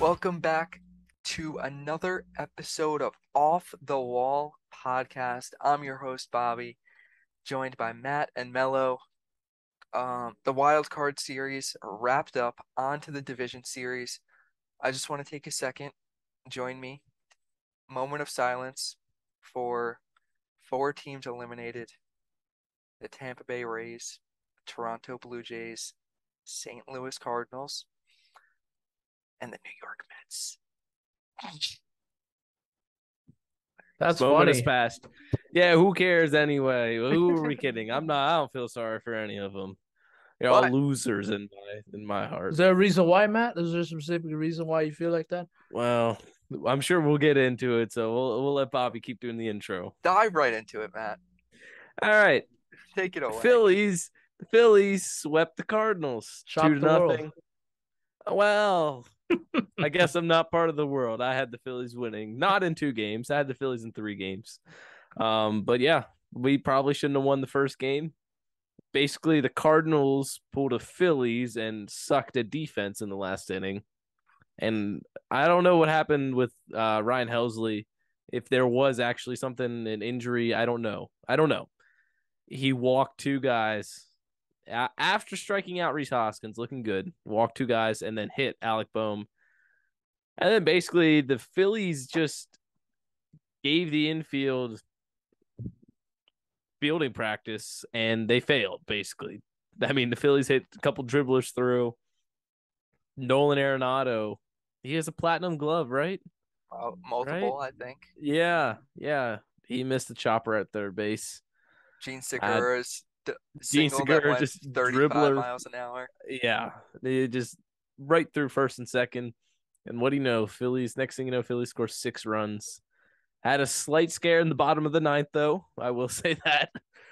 Welcome back to another episode of Off the Wall podcast. I'm your host, Bobby, joined by Matt and Melo. The wild card series wrapped up onto the division series. I just want to take a second, join me. Moment of silence for four teams eliminated: the Tampa Bay Rays, Toronto Blue Jays, St. Louis Cardinals, and the New York Mets. That's Moment has funny. passed. Yeah, who cares anyway? Who are we kidding? I don't feel sorry for any of them. They're all But losers in my heart. Is there a reason why, Matt? Is there a specific reason why you feel like that? Well, I'm sure we'll get into it, so we'll let Bobby keep doing the intro. dive right into it, Matt. All right. Take it away. The Phillies swept the Cardinals Shock 2 to the world. nothing. Well, I guess I'm not part of the world. I had the Phillies winning, not in 2 games. I had the Phillies in 3 games. But yeah, we probably shouldn't have won the first game. Basically, the Cardinals pulled a Phillies and sucked at defense in the last inning. And I don't know what happened with Ryan Helsley. If there was actually something, an injury, I don't know. He walked 2 guys after striking out Rhys Hoskins, looking good. Walked 2 guys and then hit Alec Boehm. And then basically the Phillies just gave the infield fielding practice and they failed, basically. I mean, the Phillies hit a couple dribblers through. Nolan Arenado, he has a platinum glove, right? Right? Multiple, I think. Yeah. He missed the chopper at third base. Gene Uh, Segura's Gene single that Segura went just 35 dribbler. miles an hour. Yeah. They just right through first and second. And what do you know? Next thing you know, Phillies score 6 runs. Had a slight scare in the bottom of the ninth, though. I will say that.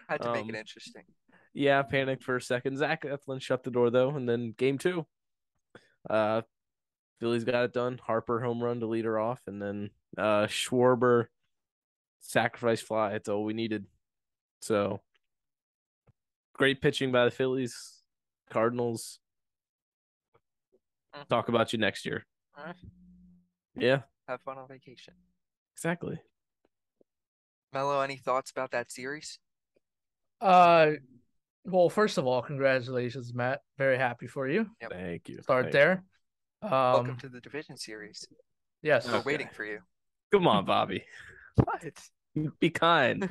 Had to make it Um, interesting. yeah, panicked for a second. Zach Eflin shut the door, though, and then game 2. Uh, Phillies got it done. Harper home run to lead her off, and then Schwarber sacrifice fly. That's all we needed. So great pitching by the Phillies. Cardinals. Talk about you next year. Yeah, Have fun on vacation. exactly. Mello, any thoughts about that series? Uh, well, first of all, congratulations, Matt. Very happy for you. Yep. Thank you. Start Thank there. Welcome to the division series. Yes. We're Okay. waiting for you. Come on, Bobby. What? Be kind.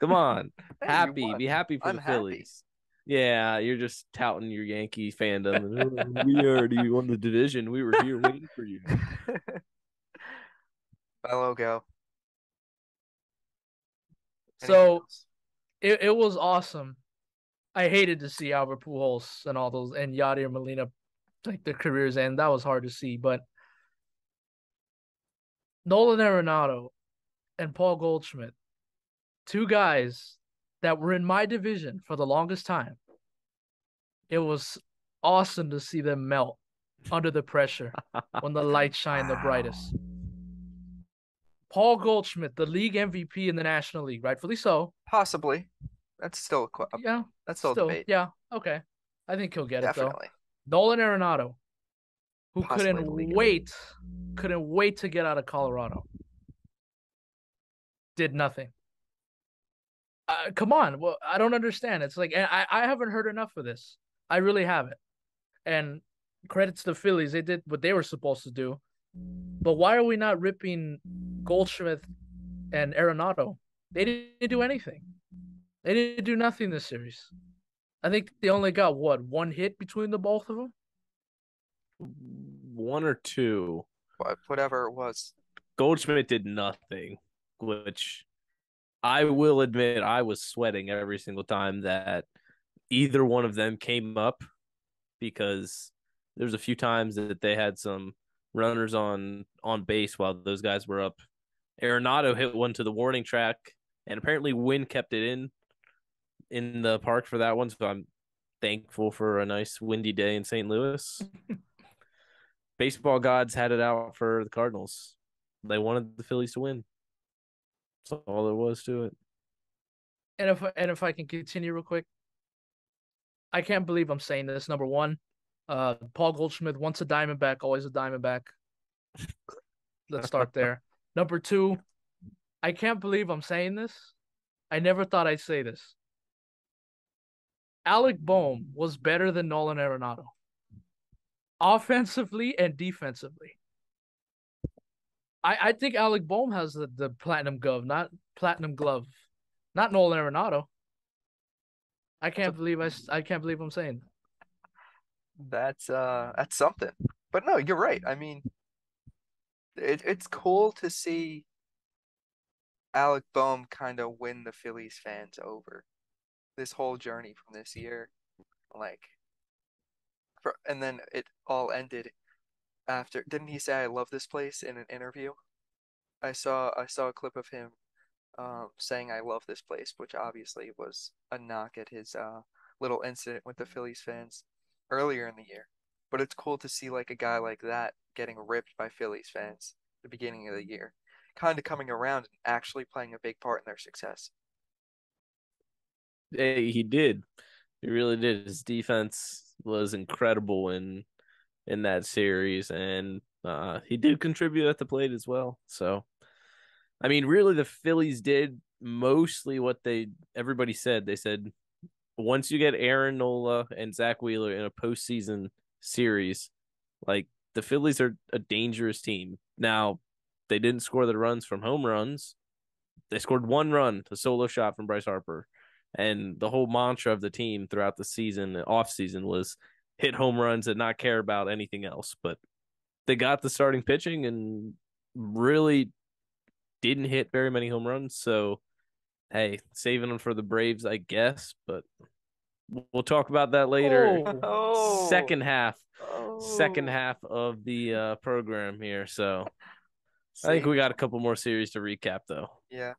Come on. Hey, you won. Be happy for I'm the happy. Phillies. Yeah, you're just touting your Yankee fandom. Oh, we already won the division. We were here waiting for you. Mello, go. Anything So else? it was awesome. I hated to see Albert Pujols and all those and Yadier Molina like their careers end. That was hard to see, but Nolan Arenado and Paul Goldschmidt, 2 guys that were in my division for the longest time. It was awesome to see them melt under the pressure when the lights shine the brightest. Paul Goldschmidt, the league MVP in the National League, rightfully so. Possibly. That's still Yeah, that's still a still, debate. yeah, okay. I think he'll get it though. Definitely. Nolan Arenado, who Possibly the league MVP. couldn't wait to get out of Colorado, did nothing. Come on, well, I don't understand. It's like I haven't heard enough of this. I really haven't. And credits to the Phillies, they did what they were supposed to do. But why are we not ripping Goldschmidt and Arenado? They didn't do anything. They didn't do nothing this series. I think they only got one hit between the both of them. 1 or 2. Whatever it was. Goldschmidt did nothing, which I will admit I was sweating every single time that either one of them came up, because there's a few times that they had some runners on base while those guys were up. Arenado hit one to the warning track, and apparently wind kept it in the park for that one. So I'm thankful for a nice windy day in St. Louis. Baseball gods had it out for the Cardinals. They wanted the Phillies to win. That's all there was to it. And if I can continue real quick, I can't believe I'm saying this. Number one, Paul Goldschmidt, once a Diamondback, always a Diamondback. Let's start there. Number two, I can't believe I'm saying this. I never thought I'd say this. Alec Boehm was better than Nolan Arenado, offensively and defensively. I think Alec Boehm has the platinum glove, not Nolan Arenado. I can't believe I'm saying that. That's something. But no, you're right. I mean, it's cool to see Alec Boehm kind of win the Phillies fans over this whole journey from this year. Like, and then it all ended after. Didn't he say I love this place in an interview? I saw a clip of him saying I love this place, which obviously was a knock at his little incident with the Phillies fans earlier in the year. But it's cool to see like a guy like that getting ripped by Phillies fans at the beginning of the year, kind of coming around and actually playing a big part in their success. Hey, he did. He really did. His defense was incredible in that series, and he did contribute at the plate as well. So, I mean, really, the Phillies did mostly what everybody said. They said once you get Aaron Nola and Zach Wheeler in a postseason series, like the Phillies are a dangerous team. Now, they didn't score the runs from home runs. They scored one run, a solo shot from Bryce Harper. And the whole mantra of the team throughout the season, off season, was hit home runs and not care about anything else. But they got the starting pitching and really didn't hit very many home runs. So, hey, saving them for the Braves, I guess. But we'll talk about that later. Oh, Oh, Second half, second oh, half of the program here. So I think we saving got a them. couple more series to recap, though. Yeah.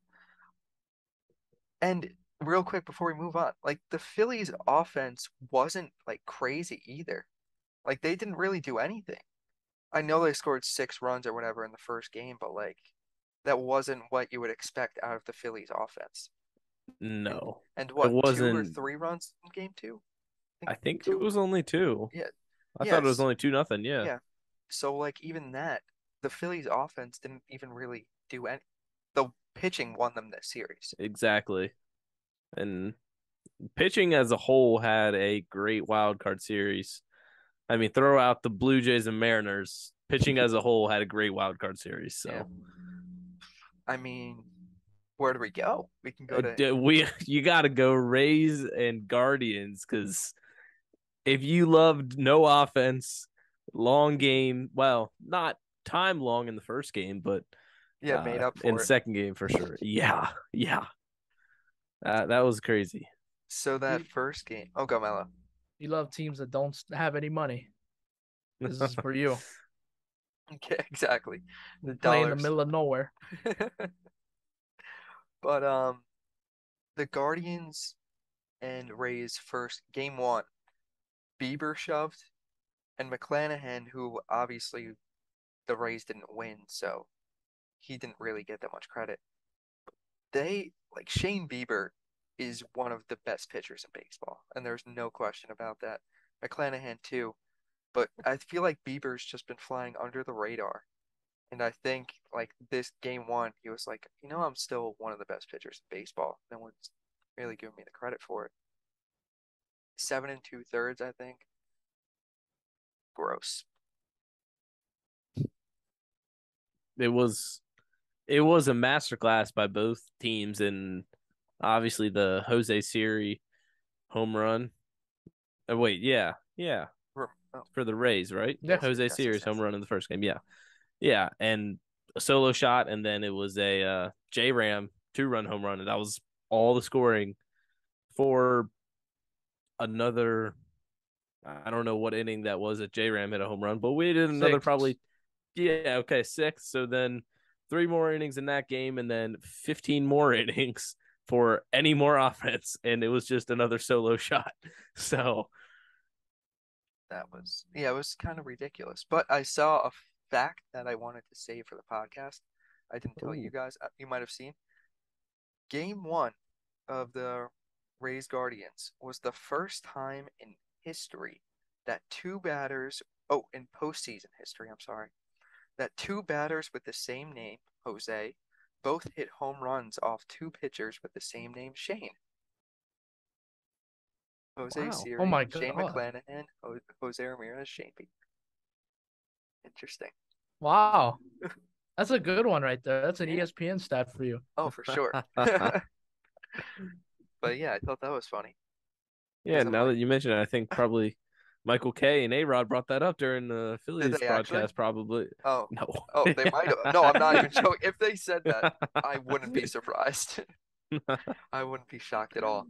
And real quick before we move on, like the Phillies offense wasn't like crazy either. Like they didn't really do anything. I know they scored 6 runs or whatever in the first game, but like that wasn't what you would expect out of the Phillies offense. And No, and it what, 2 or 3 wasn't. runs in game two? I think I think it two. was only two. Yeah. I thought it was Yes. only 2-0. Yeah, Yeah. So like even that, the Phillies offense didn't even really do any. The pitching won them this series. exactly. And pitching as a whole had a great wild card series. I mean, throw out the Blue Jays and Mariners. Pitching as a whole had a great wild card series. Yeah. So I mean, where do we go? We can go to you got to go Rays and Guardians because if you loved no offense, long game, well, not time long in the first game, but yeah, made up in the for it. second game for sure. Yeah, yeah, that was crazy. So that you first game, oh, go Melo. you love teams that don't have any money. This is for you. Okay, exactly. We The play in the dollars. middle of nowhere. But the Guardians and Rays first game one, Bieber shoved and McClanahan, who obviously the Rays didn't win, so he didn't really get that much credit. They like Shane Bieber is one of the best pitchers in baseball, and there's no question about that. McClanahan too, but I feel like Bieber's just been flying under the radar. And I think like this game one, he was like, I'm still one of the best pitchers in baseball. No one's really giving me the credit for it. 7 2/3, I think. Gross. It was it was a masterclass by both teams, and obviously the Jose Siri home run. Oh, wait, yeah, yeah, Oh, for the Rays, right? Yeah. yes, Jose yes, yes, Siri's home yes. run in the first game, yeah, yeah, and a solo shot, and then it was a J Ram 2-run home run, and that was all the scoring for another. I don't know what inning that was that J Ram hit a home run, but we did another Six. probably. Yeah, okay, 6. So then 3 more innings in that game, and then 15 more innings for any more offense, and it was just another solo shot. So That was, yeah, it was kind of ridiculous. But I saw a fact that I wanted to save for the podcast. I didn't tell you ooh, guys. You might have seen. Game one of the Rays Guardians was the first time in history that two batters, oh, in postseason history, I'm sorry, that two batters with the same name, Jose, both hit home runs off two pitchers with the same name, Shane. Jose Wow. Oh Siri, my Shane God. McClanahan, Jose Ramirez, Shane B. Interesting. Wow. That's a good one right there. That's an Yeah. ESPN stat for you. Oh, for sure. But yeah, I thought that was funny Yeah, because I'm now like, that you mention it, I think probably Michael K and A-Rod brought that up during the did Phillies they actually? broadcast, probably. Oh, No. oh, they Yeah. might have. No, I'm not even joking. If they said that, I wouldn't be surprised. I wouldn't be shocked at all.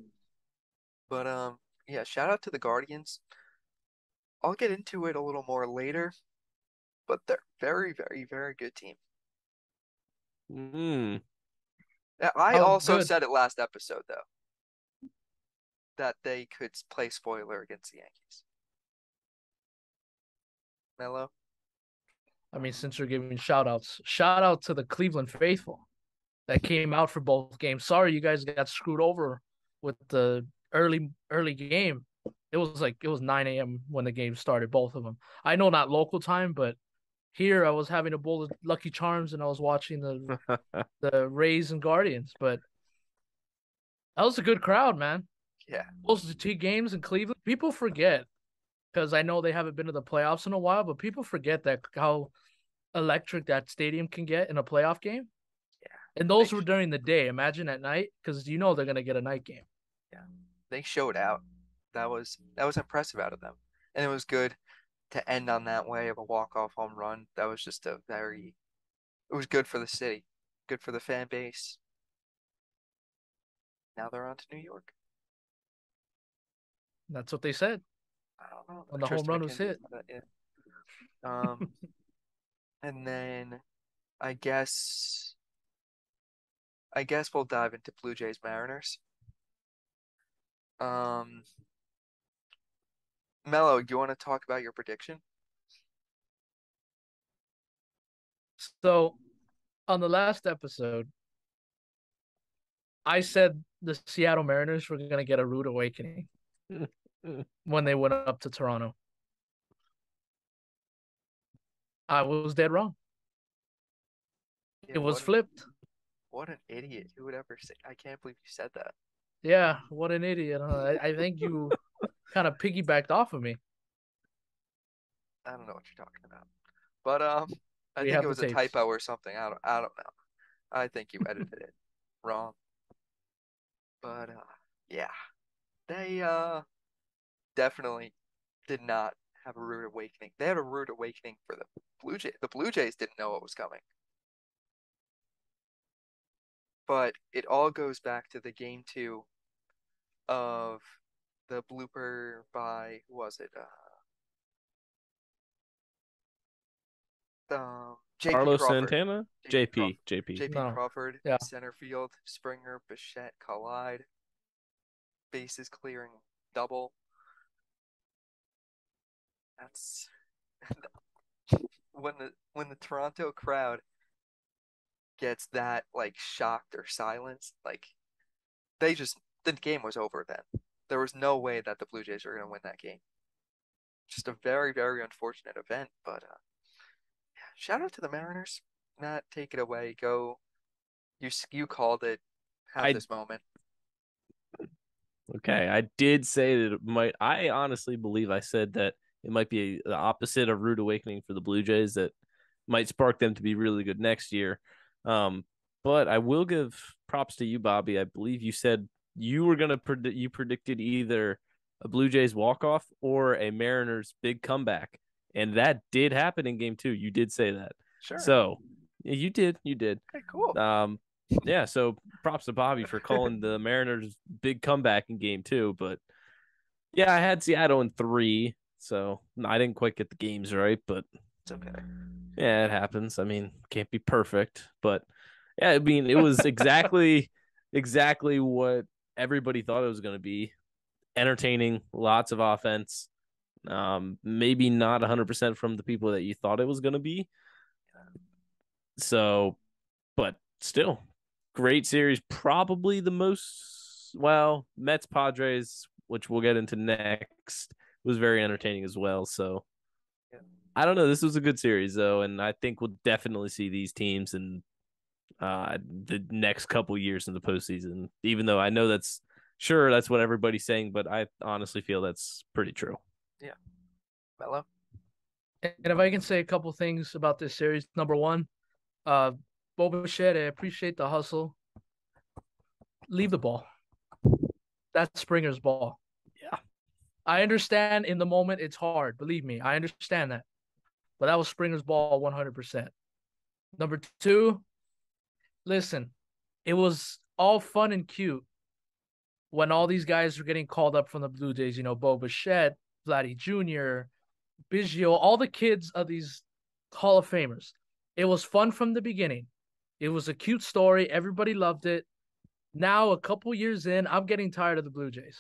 But yeah, shout out to the Guardians. I'll get into it a little more later, but they're very, very, very good team. Mm. Yeah, I How also good? said it last episode though that they could play spoiler against the Yankees. Melo, I mean, since you're giving shout outs, shout out to the Cleveland faithful that came out for both games. Sorry you guys got screwed over with the early game. It was 9 a.m. when the game started, both of them. I know not local time, but here I was having a bowl of Lucky Charms and I was watching the Rays and Guardians. But that was a good crowd, man. yeah, Those two games in Cleveland, people forget because I know they haven't been to the playoffs in a while, but people forget that how electric that stadium can get in a playoff game. yeah, And they those were during the day. Imagine at night, because you know they're gonna get a night game. yeah, they showed out. That was impressive out of them, and it was good to end on that way of a walk-off home run. That was just a very, it was good for the city, good for the fan base. Now they're on to New York. That's what they said I don't know. when the home Tristan run was McKenzie, hit. but yeah. And then I guess I guess we'll dive into Blue Jays Mariners. Um, Mello, you want to talk about your prediction? So on the last episode, I said the Seattle Mariners were gonna get a rude awakening when they went up to Toronto. I was dead wrong. Yeah, It was flipped. what an idiot. Who would ever say I can't believe you said that. Yeah, what an idiot. I think you kind of piggybacked off of me. I don't know what you're talking about. But I We think it have the was a tapes. typo or something. I don't know. I think you edited it wrong. But yeah. They definitely did not have a rude awakening. They had a rude awakening for the Blue Jays. The Blue Jays didn't know what was coming. But it all goes back to the game two of the blooper by who was it? J.P. Carlos Crawford. Santana? J.P. JP. Crawford. JP. J.P. No. Crawford, Yeah. center field, Springer, Bichette collide, bases clearing double. That's when the Toronto crowd gets that like shocked or silenced, like the game was over then. There was no way that the Blue Jays were going to win that game. Just a very, very unfortunate event, but yeah, shout out to the Mariners. Matt, take it away. Go. You called it. Have I this moment. Okay, I did say that it might. I honestly believe I said that it might be the opposite of rude awakening for the Blue Jays that might spark them to be really good next year. Um, but I will give props to you, Bobby. I believe you said you were gonna you predicted either a Blue Jays walk off or a Mariners big comeback, and that did happen in Game 2. You did say that, Sure. so yeah, you did. Okay, cool. Um, yeah, so props to Bobby for calling the Mariners big comeback in Game 2. But yeah, I had Seattle in 3, so I didn't quite get the games right, but It's okay. yeah, it happens. I mean, can't be perfect, but yeah, I mean, it was exactly what everybody thought it was going to be. Entertaining, lots of offense. Maybe not 100% from the people that you thought it was going to be. So, but still, great series. Probably the most, well, Mets Padres, which we'll get into next, was very entertaining as well. So, Yeah. I don't know. This was a good series though, and I think we'll definitely see these teams in the next couple years in the postseason. Even though I know that's what everybody's saying, but I honestly feel that's pretty true. Yeah. Melo? And if I can say a couple things about this series, number one, uh, Boba Shed, I appreciate the hustle. Leave the ball. That's Springer's ball. Yeah. I understand in the moment it's hard. Believe me, I understand that. But that was Springer's ball 100%. Number two, listen, it was all fun and cute when all these guys were getting called up from the Blue Jays, Boba Shed, Vladdy Jr., Biggio, all the kids of these Hall of Famers. It was fun from the beginning. It was a cute story. Everybody loved it. Now, a couple years in, I'm getting tired of the Blue Jays.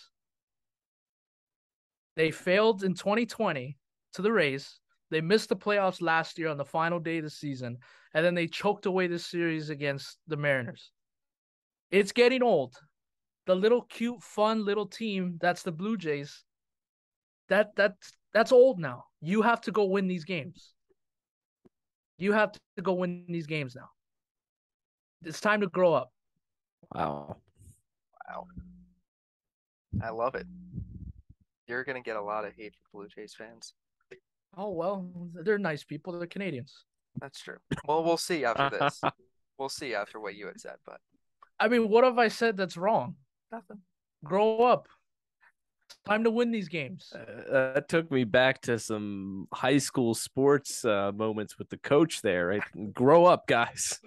They failed in 2020 to the Rays. They missed the playoffs last year on the final day of the season, and then they choked away this series against the Mariners. It's getting old. The little cute, fun little team that's the Blue Jays. That's old now. You have to go win these games. You have to go win these games now. It's time to grow up. Wow. Wow. I love it. You're gonna get a lot of hate from Blue Jays fans. Oh well, they're nice people. They're Canadians. That's true. Well, we'll see after this. We'll see after what you had said, but I mean, what have I said that's wrong? nothing. Grow up. It's time to win these games. That took me back to some high school sports moments with the coach there. Right? Grow up, guys.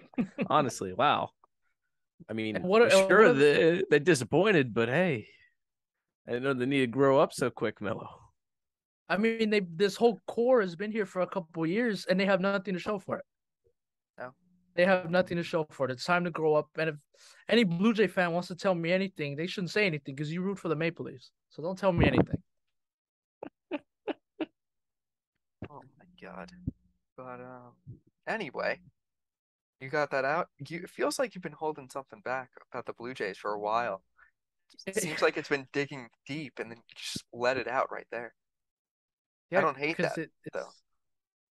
Honestly, wow. I mean, sure, they're disappointed, but hey, I didn't know they need to grow up so quick, Melo. I mean, this whole core has been here for a couple of years, and they have nothing to show for it. No. They have nothing to show for it. It's time to grow up. And if any Blue Jay fan wants to tell me anything, they shouldn't say anything because you root for the Maple Leafs. So don't tell me anything. Oh my God. But anyway, you got that out. It feels like you've been holding something back about the Blue Jays for a while. It seems like it's been digging deep, and then you just let it out right there. I Yeah, don't hate that though.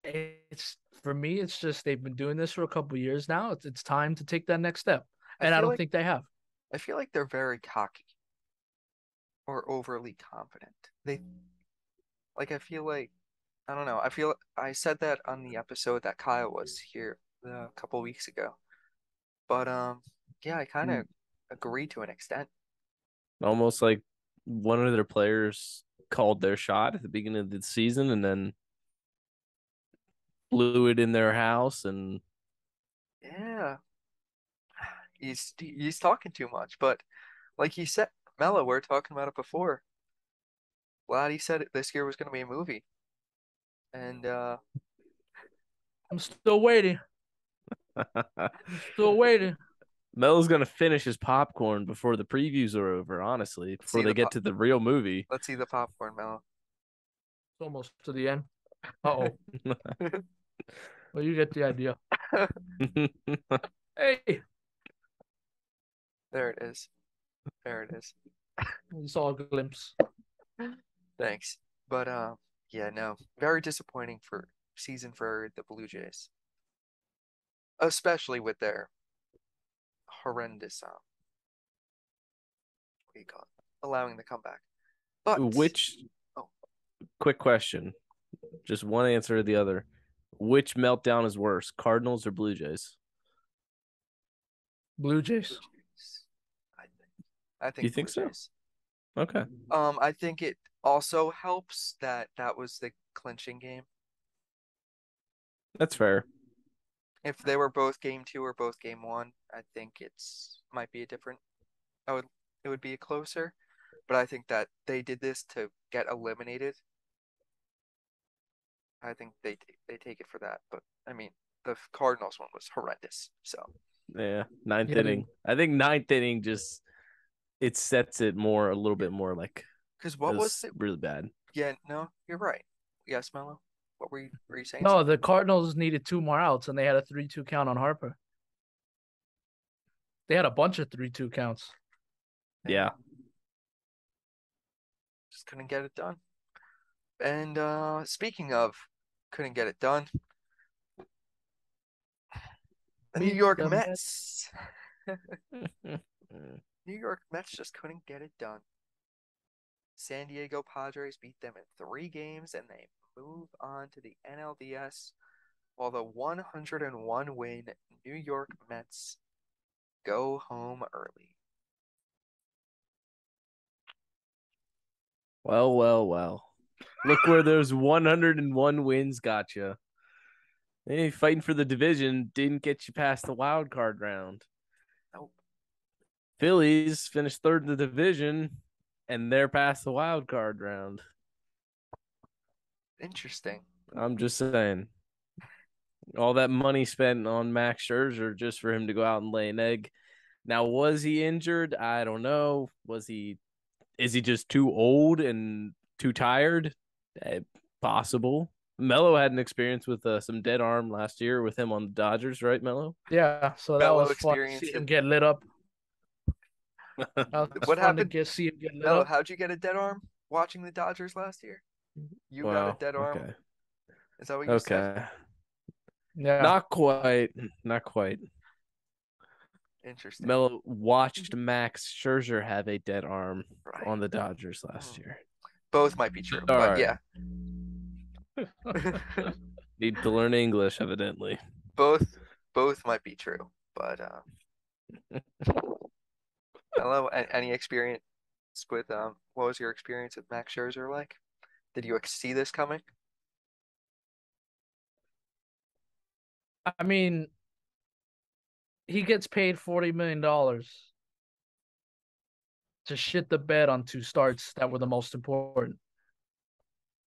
It's for me. It's just they've been doing this for a couple of years now. It's time to take that next step, and I don't think they have. I feel like they're very cocky or overly confident. I feel like I don't know. I said that on the episode that Kyle was here a couple weeks ago. But yeah, I kind of agree to an extent. Almost like one of their players called their shot at the beginning of the season and then blew it in their house, and Yeah, he's talking too much. But like he said, Melo, we are talking about it before. Vladdy said this year was going to be a movie, and I'm still waiting. I'm still waiting. Melo's gonna finish his popcorn before the previews are over, honestly, before they get to the real movie. Let's see the popcorn, Melo. It's almost to the end. Uh-oh. Well, you get the idea. Hey, There it is. There it is. you saw a glimpse. Thanks. But yeah, no. Very disappointing season for the Blue Jays. Especially with their horrendous what do you call it? Allowing the comeback. But Which quick question. Just one answer or the other. Which meltdown is worse, Cardinals or Blue Jays? Blue Jays. I think You think Blue so? Jays. Okay. I think it also helps that was the clinching game. That's fair. If they were both game 2 or both game 1, I think might be a different. It would be a closer, but I think that they did this to get eliminated. I think they take it for that, but I mean the Cardinals one was horrendous. So yeah, ninth inning. I think ninth inning just it sets it a little bit more like because what was it really bad. Yeah, no, you're right. Yes, Melo. What were you saying? No, the Cardinals needed 2 more outs, and they had a 3-2 count on Harper. They had a bunch of 3-2 counts. Yeah. Just couldn't get it done. And speaking of couldn't get it done. The New Meet York the Mets. New York Mets just couldn't get it done. San Diego Padres beat them in 3 games and they move on to the NLDS while the 101 win New York Mets go home early. Well, well, well. Look where those 101 wins got you. Hey, fighting for the division didn't get you past the wild card round. Nope. Phillies finished third in the division, and they're past the wild card round. Interesting. I'm just saying. All that money spent on Max Scherzer just for him to go out and lay an egg. Now, was he injured? I don't know. Is he just too old and too tired? Possible. Melo had an experience with some dead arm last year with him on the Dodgers, right, Melo? Yeah, so that Melo was fun to see experienced him it. get lit up. That was What fun to happened? see him get lit Melo, up. how'd you get a dead arm watching the Dodgers last year? You got a Well, dead arm? okay. Is that what you said? Okay. Yeah. Not quite. Not quite. Interesting. Melo watched Max Scherzer have a dead arm Right. on the Dodgers last year. Both might be true, but Sorry. yeah. Need to learn English, evidently. both might be true, but Melo, any experience with what was your experience with Max Scherzer like? Did you see this coming? I mean, he gets paid $40 million to shit the bed on 2 starts that were the most important.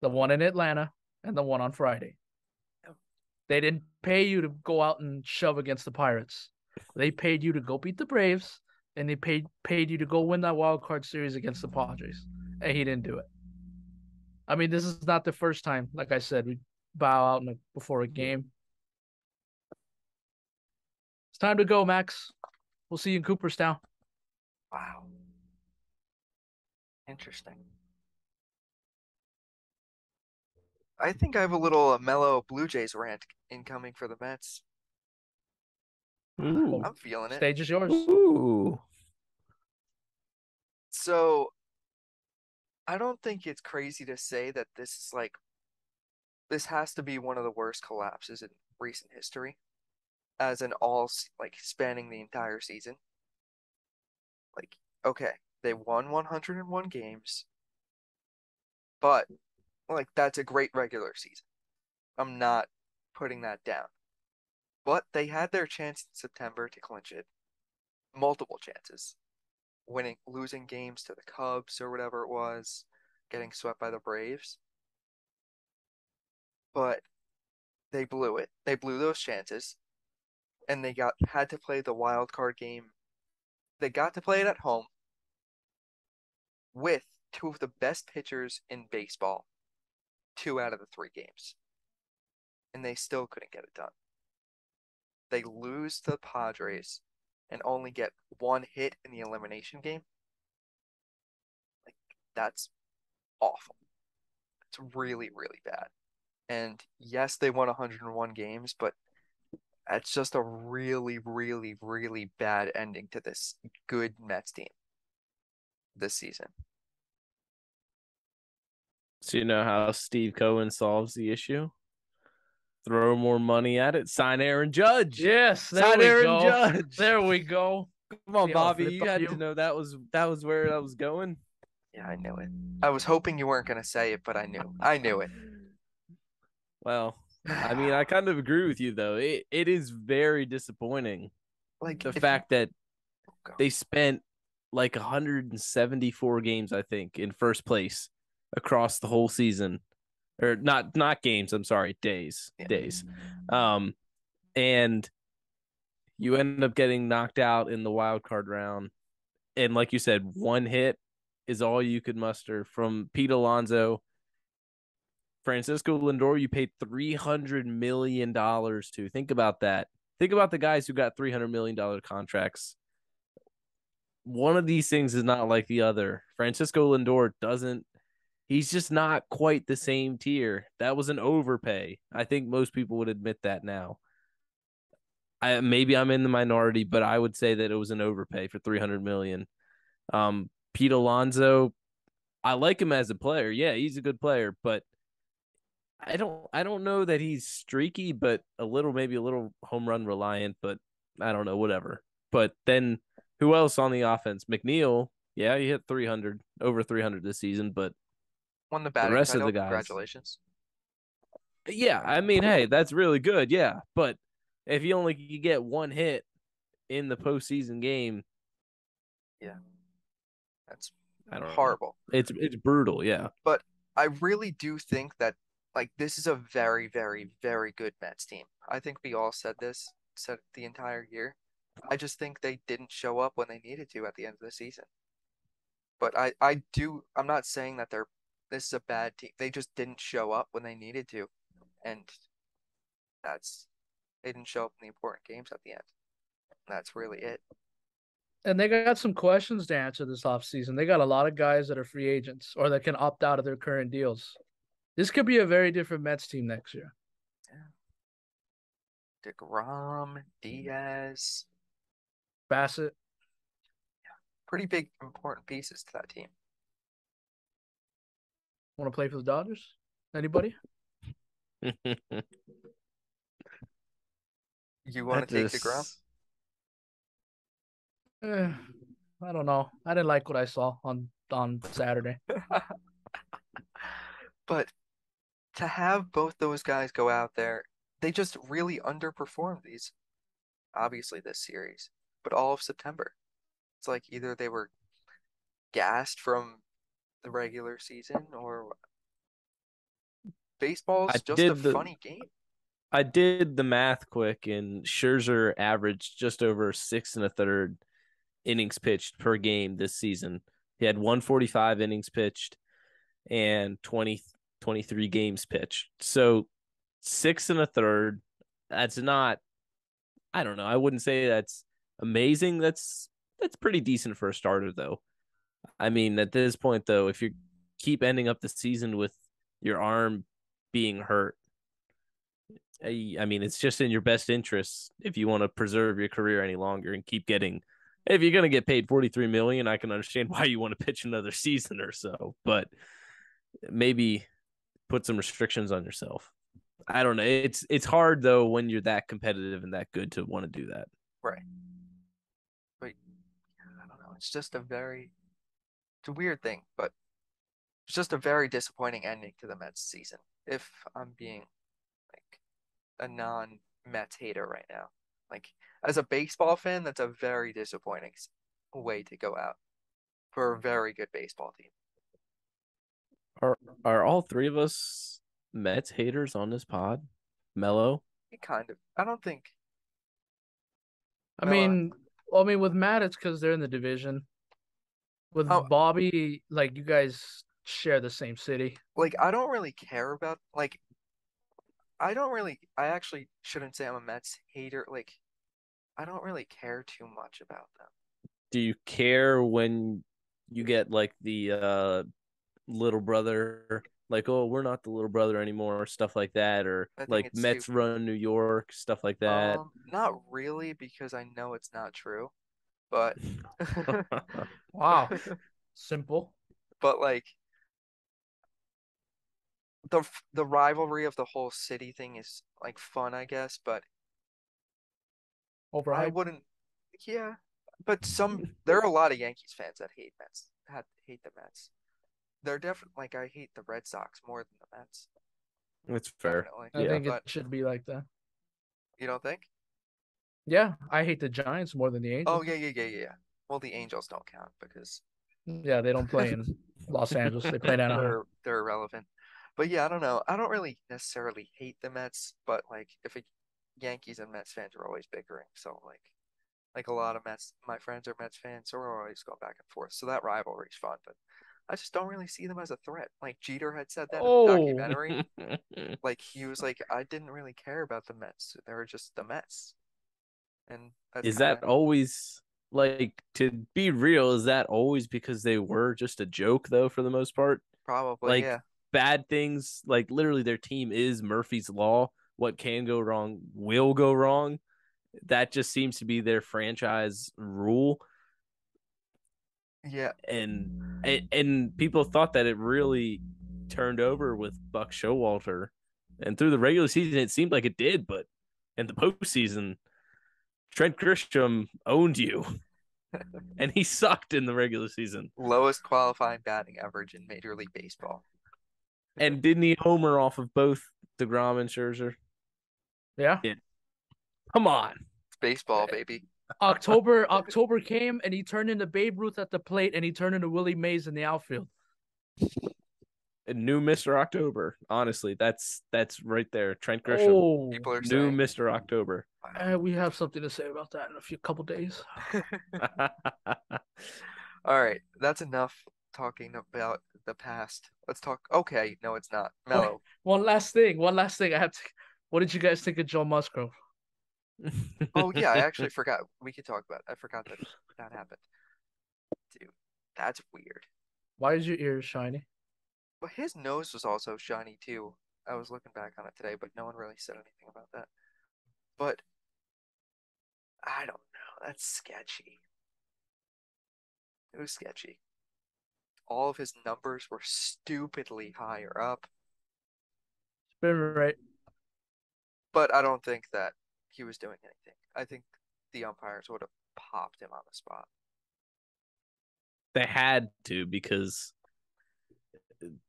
The one in Atlanta and the one on Friday. They didn't pay you to go out and shove against the Pirates. They paid you to go beat the Braves, and they paid you to go win that wild card series against the Padres, and he didn't do it. I mean, this is not the first time. Like I said, we bow out before a game. It's time to go, Max. We'll see you in Cooperstown. Wow. Interesting. I think I have a little Melo Blue Jays rant incoming for the Mets. Ooh. I'm feeling it. Stage is yours. Ooh. So I don't think it's crazy to say that this has to be one of the worst collapses in recent history, as in all like spanning the entire season. Like, okay, they won 101 games, but like that's a great regular season. I'm not putting that down. But they had their chance in September to clinch it. Multiple chances. Losing games to the Cubs or whatever it was, getting swept by the Braves. But they blew it. They blew those chances and they had to play the wild card game. They got to play it at home with two of the best pitchers in baseball, 2 out of the 3 games. And they still couldn't get it done. They lose to the Padres and only get 1 hit in the elimination game. Like, that's awful. It's really, really bad. And yes, they won 101 games, but that's just a really, really, really bad ending to this good Mets team this season. So you know how Steve Cohen solves the issue? Throw more money at it. Sign Aaron Judge. Yes, there Sign we Aaron go. Judge. There we go. Come on, See how Bobby. flipped You on had you? to know that was where I was going. Yeah, I knew it. I was hoping you weren't going to say it, but I knew. I knew it. Well, I mean, I kind of agree with you though. It is very disappointing. Like The if fact that go. they spent like 174 games, I think, in first place across the whole season. Or not games, I'm sorry, days. Yeah. Days. And you end up getting knocked out in the wild card round. And like you said, 1 hit is all you could muster from Pete Alonso. Francisco Lindor, you paid $300 million to. Think about that. Think about the guys who got $300 million contracts. One of these things is not like the other. Francisco Lindor doesn't he's just not quite the same tier. That was an overpay. I think most people would admit that now. Maybe I'm in the minority, but I would say that it was an overpay for 300 million. Pete Alonso, I like him as a player. Yeah, he's a good player, but I don't know that he's streaky, but maybe a little home run reliant, but I don't know, whatever. But then who else on the offense? McNeil, yeah, he hit 300, over 300 this season, but Won the the batting rest of title. the guys, Congratulations. yeah, I mean, hey, that's really good, yeah. But if you only get one hit in the postseason game, Yeah, that's I don't know. horrible. It's brutal, yeah. But I really do think that like this is a very, very, very good Mets team. I think we all said the entire year. I just think they didn't show up when they needed to at the end of the season. But I'm not saying that this is a bad team. They just didn't show up when they needed to, and that's they didn't show up in the important games at the end. That's really it. And they got some questions to answer this offseason. They got a lot of guys that are free agents or that can opt out of their current deals. This could be a very different Mets team next year. Yeah. DeGrom, Diaz, Bassett, pretty big important pieces to that team. want to play for the Dodgers? Anybody? You want I to take DeGrom? just Eh, I don't know. I didn't like what I saw on Saturday. But to have both those guys go out there, they just really underperformed obviously this series, but all of September. It's like either they were gassed from the regular season or I baseball's just a did the funny game. I did the math quick, and Scherzer averaged just over 6 1/3 innings pitched per game this season. He had 145 innings pitched and 23 games pitched. So 6 1/3. That's not. I don't know. I wouldn't say that's amazing. That's pretty decent for a starter, though. I mean, at this point, though, if you keep ending up the season with your arm being hurt, I mean, it's just in your best interest if you want to preserve your career any longer and keep getting. If you're going to get paid 43 million, I can understand why you want to pitch another season or so, but maybe put some restrictions on yourself. I don't know. It's hard though when you're that competitive and that good to want to do that. Right. But I don't know. It's a weird thing, but it's just a very disappointing ending to the Mets season. If I'm being like a non-Mets hater right now. Like as a baseball fan, that's a very disappointing way to go out for a very good baseball team. Are all three of us Mets haters on this pod? Melo? Kind of. I don't think I Melo. mean, well, I mean, with Matt, it's because they're in the division. Oh, With Bobby, like you guys share the same city. like I don't really care about like I don't really. I actually shouldn't say I'm a Mets hater. Like I don't really care too much about them. Do you care when you get like the little brother, like, oh, we're not the little brother anymore, or stuff like that, or I think like it's Mets stupid. run New York, stuff like that? Not really because I know it's not true, but Wow, simple. but like the rivalry of the whole city thing is like fun, I guess, but I Overhyped. wouldn't. Yeah, but there are a lot of Yankees fans that hate the Mets. They're definitely like I hate the Red Sox more than the Mets, It's fair. definitely. I Yeah. think it But should be like that. you don't think? Yeah, I hate the Giants more than the Oh Angels. yeah, yeah, yeah, yeah, yeah. Well, the Angels don't count because Yeah, they don't play in Los Angeles. They play in Anaheim. they're irrelevant. But yeah, I don't know. I don't really necessarily hate the Mets, but like if a Yankees and Mets fans are always bickering, so like a lot of Mets, my friends are Mets fans, so we're always going back and forth. So that rivalry's fun, but I just don't really see them as a threat. Like Jeter had said that in the Oh, documentary. Like he was like, I didn't really care about the Mets. They were just the Mets. And that's Is kind of that always like, to be real, is that always because they were just a joke though for the most part? Probably, Like yeah. bad things, like literally their team is Murphy's Law. What can go wrong will go wrong. That just seems to be their franchise rule. Yeah. And people thought that it really turned over with Buck Showalter. And through the regular season, it seemed like it did, but in the postseason, Trent Grisham owned you, and he sucked in the regular season. Lowest qualifying batting average in Major League Baseball. And didn't he homer off of both DeGrom and Scherzer? Yeah. Yeah. Come on. It's baseball, baby. October came and he turned into Babe Ruth at the plate and he turned into Willie Mays in the outfield. A new Mr. October. Honestly, that's right there. Trent Grisham, Oh, People are new saying, Mr. October. we have something to say about that in a couple days. all right, that's enough talking about the past. Let's talk. Okay, no, it's not. Wait, Mellow. one last thing. One last thing. I have to. What did you guys think of Joe Musgrove? Oh yeah, I actually forgot. We could talk about it. I forgot that that happened. Dude, that's weird. Why is your ears shiny? But his nose was also shiny too. I was looking back on it today, but no one really said anything about that. But I don't know. That's sketchy. It was sketchy. All of his numbers were stupidly higher up, Been right. but I don't think that he was doing anything. I think the umpires would have popped him on the spot. They had to because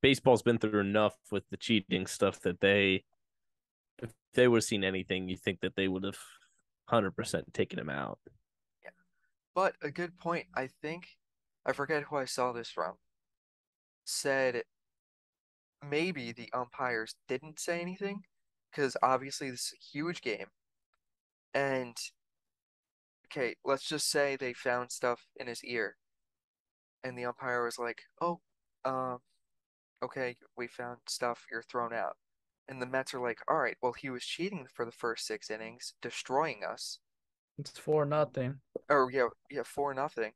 baseball's been through enough with the cheating stuff that if they would have seen anything, you think that they would have 100% taken him out. Yeah. But a good point. I think I forget who I saw this from. Said maybe the umpires didn't say anything because obviously this is a huge game. And okay, let's just say they found stuff in his ear, and the umpire was like, "Oh, um, okay, we found stuff. You're thrown out." And the Mets are like, "All right, well, he was cheating for the first 6 innings, destroying us." It's 4-0. Or yeah, yeah, 4-0.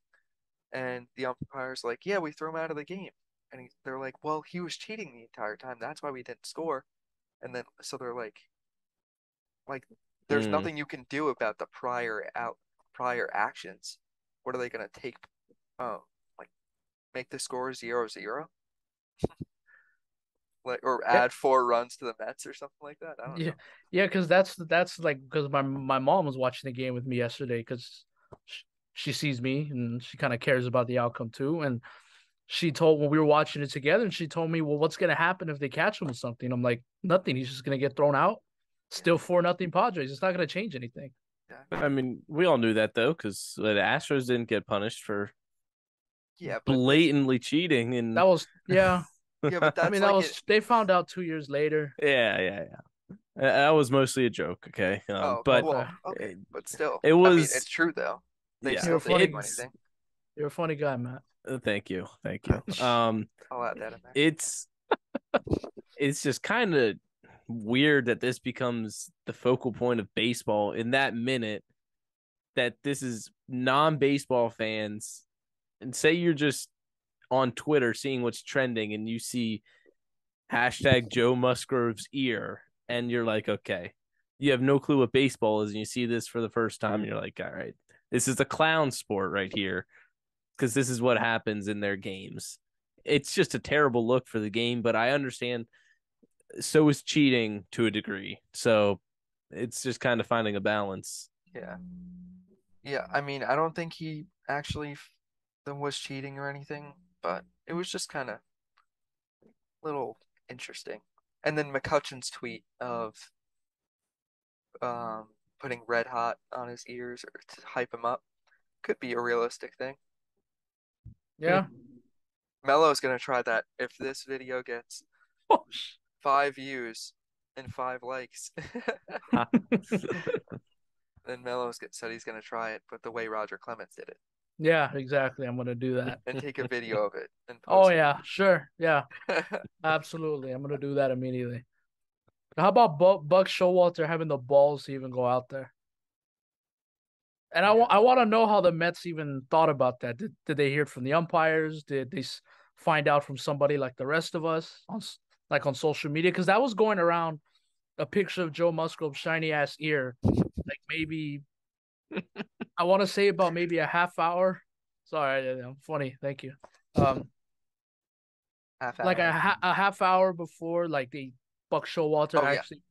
And the umpire's like, "Yeah, we threw him out of the game." And they're like, "Well, he was cheating the entire time. That's why we didn't score." And then so they're like, there's Mm. nothing you can do about the prior actions. What are they gonna take? Oh, like make the score 0-0? Like or Yeah, add 4 runs to the Mets or something like that? I don't yeah, know. yeah. Because that's like because my mom was watching the game with me yesterday because she sees me and she kind of cares about the outcome too. And she told when we were watching it together, and she told me, "Well, what's gonna happen if they catch him with something?" I'm like, "Nothing. He's just gonna get thrown out. Yeah, Still 4-0 Padres. It's not gonna change anything." exactly. I mean, we all knew that though, because the Astros didn't get punished for Yeah, but blatantly cheating, That and was yeah. yeah, but I that's mean, that like it. was they found out 2 years later. yeah. That was mostly a joke, okay? Oh, But well, Okay, okay, it, but still, it I mean, it's was, true though. They yeah, you're still a didn't funny do it's anything. you're a funny guy, Matt. thank you, thank you. I'll add that in there. It's it's just kind of weird that this becomes the focal point of baseball in that minute that this is non-baseball fans and say you're just on Twitter seeing what's trending and you see hashtag Joe Musgrove's ear and you're like, okay, you have no clue what baseball is and you see this for the first time and you're like, all right, this is a clown sport right here because this is what happens in their games. It's just a terrible look for the game, but I understand so is cheating to a degree. So it's just kind of finding a balance. Yeah, yeah. I mean, I don't think he actually was cheating or anything, but it was just kind of little interesting. And then McCutcheon's tweet of putting red hot on his ears or to hype him up could be a realistic thing. Yeah. Melo's gonna try that if this video gets 5 views and 5 likes. Then said he's gonna try it, but the way Roger Clemens did it, Yeah, exactly. I'm gonna do that. and take a video of it and Oh post yeah, sure. Yeah, it. absolutely. I'm gonna do that immediately. How about Buck Showalter having the balls to even go out there? And Yeah. I want to know how the Mets even thought about that. Did they hear it from the umpires? Did they find out from somebody like the rest of us on social media, because that was going around a picture of Joe Musgrove's shiny ass ear, like maybe I want to say about maybe a half hour. Sorry, I'm funny. Thank you. Half Like hour. a half hour before, like the Buck Showalter Oh yeah. actually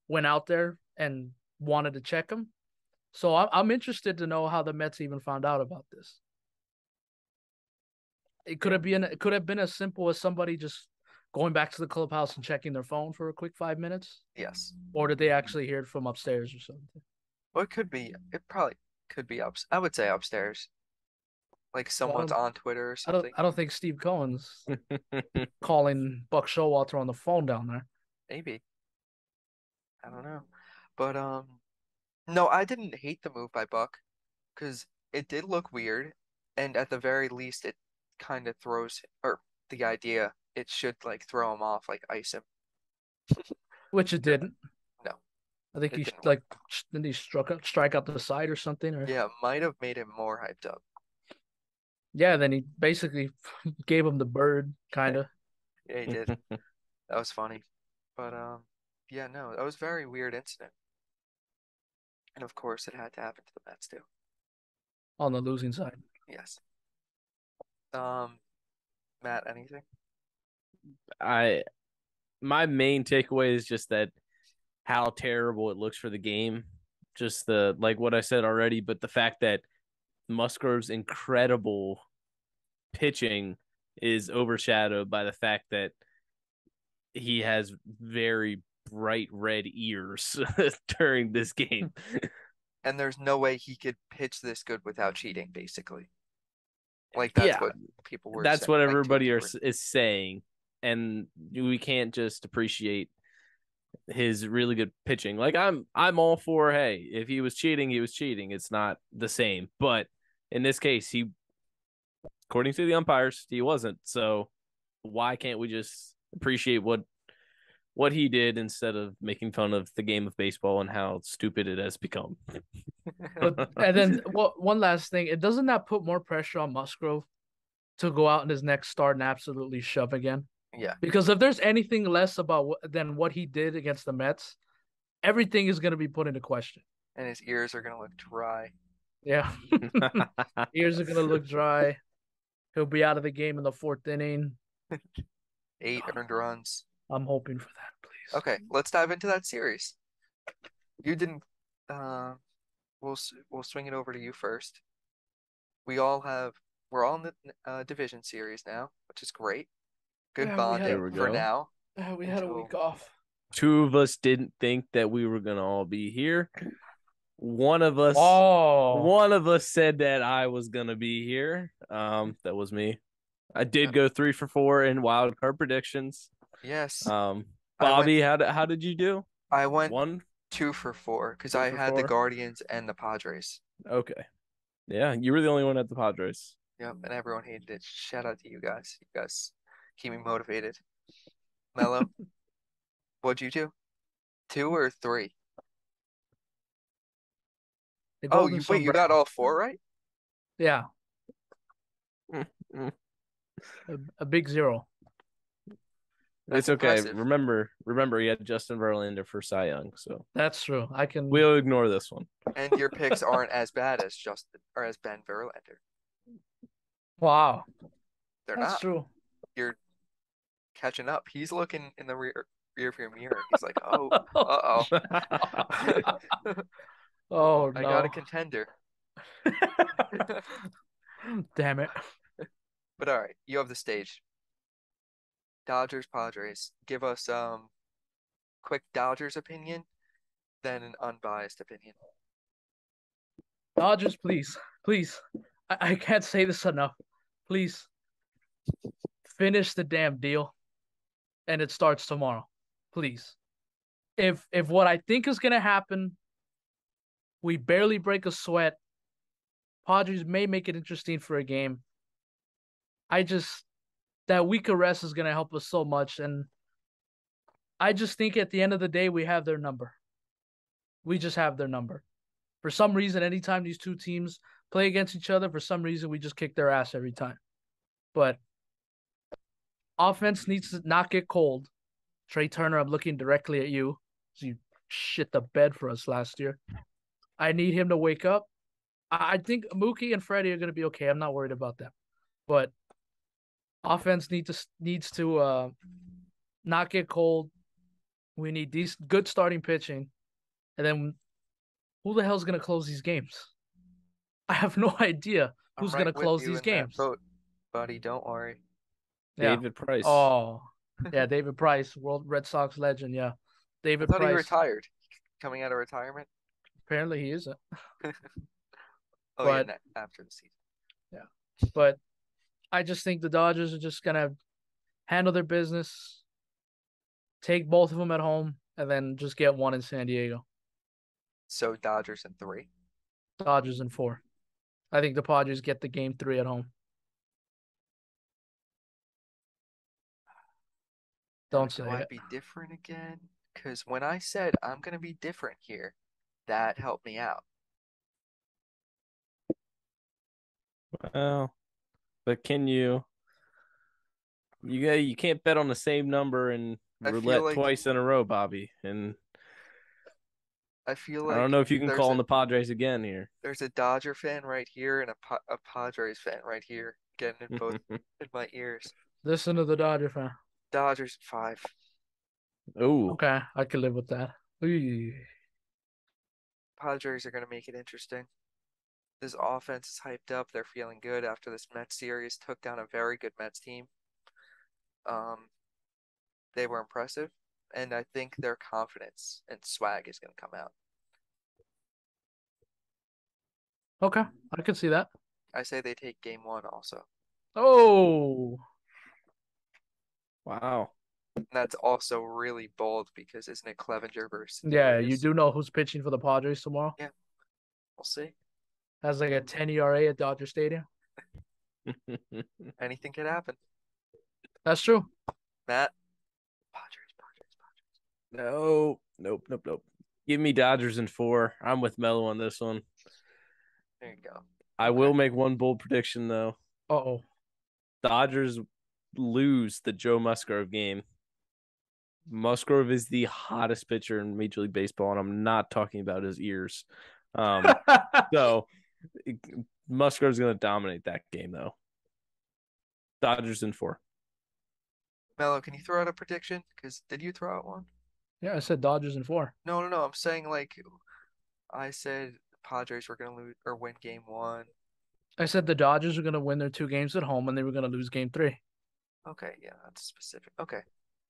went out there and wanted to check him. So I'm interested to know how the Mets even found out about this. It could have been as simple as somebody just going back to the clubhouse and checking their phone for a quick 5 minutes, Yes. or did they actually hear it from upstairs or something? Well, it could be. It probably could be up. I would say upstairs. Like Well, someone's on Twitter or something. I don't think Steve Cohen's calling Buck Showalter on the phone down there. Maybe. I don't know. But no, I didn't hate the move by Buck because it did look weird, and at the very least, it kind of throws or the idea it should like throw him off, like ice him. Which it didn't. No, I think it he didn't work. like then he strike out the side or something, or Yeah, might have made him more hyped up. yeah. Then he basically gave him the bird, kind of. Yeah, he did. That was funny. But yeah, no, that was a very weird incident. And of course, it had to happen to the Mets too. On the losing side. Yes. Um, Matt, anything? I my main takeaway is just that how terrible it looks for the game. Just the like what I said already, but the fact that Musgrove's incredible pitching is overshadowed by the fact that he has very bright red ears during this game. And there's no way he could pitch this good without cheating, basically. Like that's Yeah, what people were that's saying, what like everybody tweeting. is saying, and we can't just appreciate his really good pitching. Like I'm all for, hey, if he was cheating, he was cheating. It's not the same, but in this case, he, according to the umpires, he wasn't. So why can't we just appreciate what he did instead of making fun of the game of baseball and how stupid it has become? But and then one last thing, it doesn't that put more pressure on Musgrove to go out in his next start and absolutely shove again? Yeah, Because if there's anything less about than what he did against the Mets, everything is going to be put into question. and his ears are gonna look dry. Yeah, ears are going to look dry. He'll be out of the game in the fourth inning. 8 earned runs. I'm hoping for that, please. Okay, let's dive into that series. You didn't. We'll swing it over to you first. We're all in the division series now, which is great. Good Yeah, we had There bonding we for go. now we had a until week off. Two of us didn't think that we were gonna all be here. One of us Oh, One of us said that I was gonna be here. That was me. I did go 3 for 4 in wild card predictions. yes, I went Bobby, how did you do? I went One, 2 for 4 because two I for had the four. Guardians and the Padres. okay. Yeah, you were the only one at the Padres. Yep, and everyone hated it. Shout out to you guys. You guys keep me motivated. Mello, what'd you do? 2 or 3? The Oh, golden you got sombrero. all 4 right? Yeah, Mm. a big zero. That's It's okay. impressive. Remember, he had Justin Verlander for Cy Young, so That's true. I can. we'll ignore this one. And your picks aren't as bad as Justin or as Ben Verlander. Wow, They're that's not. true. You're catching up. He's looking in the rear view mirror. He's like, oh, uh-oh. Oh I got a no! contender. Damn it! But all right, you have the stage. Dodgers, Padres. Give us quick Dodgers opinion, then an unbiased opinion. Dodgers, please, please. I can't say this enough. Please finish the damn deal, and it starts tomorrow. Please. If what I think is gonna happen, we barely break a sweat. Padres may make it interesting for a game. I just that week of rest is gonna help us so much, and I just think at the end of the day we have their number. We just have their number. For some reason, anytime these two teams play against each other, for some reason we just kick their ass every time. But Offense needs to not get cold. Trey Turner, I'm looking directly at you. You shit the bed for us last year. I need him to wake up. I think Mookie and Freddie are going to be okay. I'm not worried about them. But offense needs to not get cold. We need these good starting pitching. And then who the hell's going to close these games? I have no idea I'm who's going right to with close you these in that games. boat, buddy. Don't worry. Yeah. David Price. Oh, yeah. David Price, World Red Sox legend. Yeah. I David thought he Price. retired. Coming out of retirement. Apparently he isn't. Oh yeah, But after the season. yeah. But I just think the Dodgers are just going to handle their business, take both of them at home, and then just get one in San Diego. So Dodgers in 3. Dodgers in 4. I think the Padres get the game 3 at home. Now, Don't do say I it. be different again? Because when I said I'm gonna be different here, that helped me out. Well, but can you? You can't bet on the same number and I feel roulette like twice in a row, Bobby. And I feel I don't like know if you can call on the Padres again here. there's a Dodger fan right here and a Padres fan right here, getting in both in my ears. Listen to the Dodger fan. Dodgers 5. Oh, Okay, I can live with that. Ooh. Padres are gonna make it interesting. This offense is hyped up. They're feeling good after this Mets series took down a very good Mets team. Um, they were impressive, and I think their confidence and swag is going to come out. Okay, I can see that. I say they take game 1 also. Oh, wow. And that's also really bold because isn't it Clevenger versus the yeah, you Rays? do know who's pitching for the Padres tomorrow? Yeah, we'll see. Has like a 10 ERA at Dodger Stadium. Anything could happen. That's true. Matt, Padres, Padres, Padres. No, nope. Give me Dodgers in 4. I'm with Melo on this one. There you go. I Okay. will make one bold prediction though. Uh-oh. Dodgers lose the Joe Musgrove game. Musgrove is the hottest pitcher in Major League Baseball, and I'm not talking about his ears. So Musgrove's going to dominate that game, though. Dodgers in 4. Melo, can you throw out a prediction? Because did you throw out one? Yeah, I said Dodgers in 4. No. I'm saying like I said Padres were gonna lose or win game 1. I said the Dodgers are going to win their 2 games at home and they were going to lose game 3. Okay, yeah, that's specific. Okay,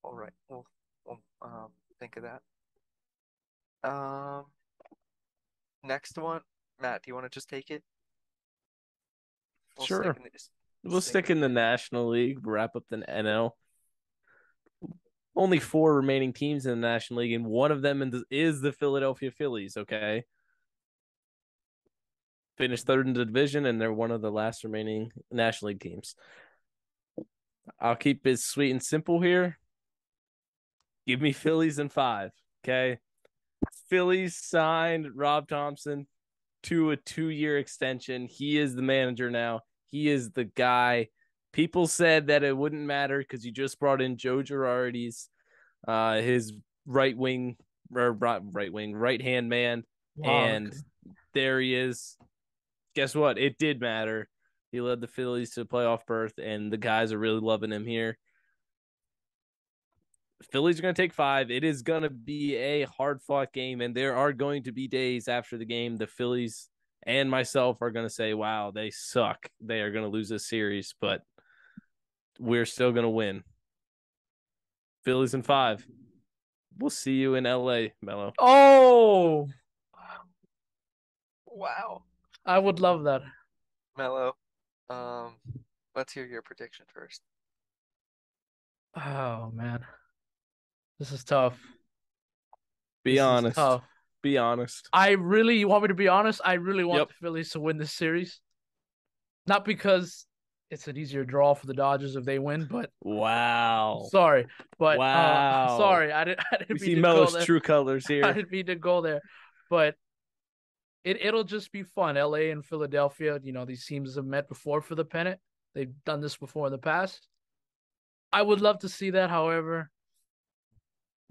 all right. We'll think of that. Um, next one, Matt. Do you want to just take it? We'll Sure. stick in this. We'll stick in the National League, wrap up the NL. Only 4 remaining teams in the National League, and one of them is the Philadelphia Phillies, okay? Finished 3rd in the division, and they're one of the last remaining National League teams. I'll keep it sweet and simple here. Give me Phillies in 5, okay? Phillies signed Rob Thompson to a 2-year extension. He is the manager now. He is the guy. People said that it wouldn't matter because you just brought in Joe Girardi's his right hand man, Wow. and there he is. Guess what? It did matter. He led the Phillies to playoff berth, and the guys are really loving him here. Phillies are going to take 5. It is going to be a hard-fought game, and there are going to be days after the game the Phillies and myself are going to say, wow, they suck. They are going to lose this series, but we're still going to win. Phillies in 5. We'll see you in L.A., Melo. Oh, Wow, I would love that. Melo. Um, let's hear your prediction first. Oh, man. This is tough. Be This is honest. tough. Be honest. You want me to be honest? I really want Yep. the Phillies to win this series. Not because it's an easier draw for the Dodgers if they win, but Wow. sorry. But Wow. sorry, I didn't We mean see to Melo's go there. true colors I here. didn't mean to go there. But it'll just be fun. LA and Philadelphia, these teams have met before for the pennant. They've done this before in the past. I would love to see that. However,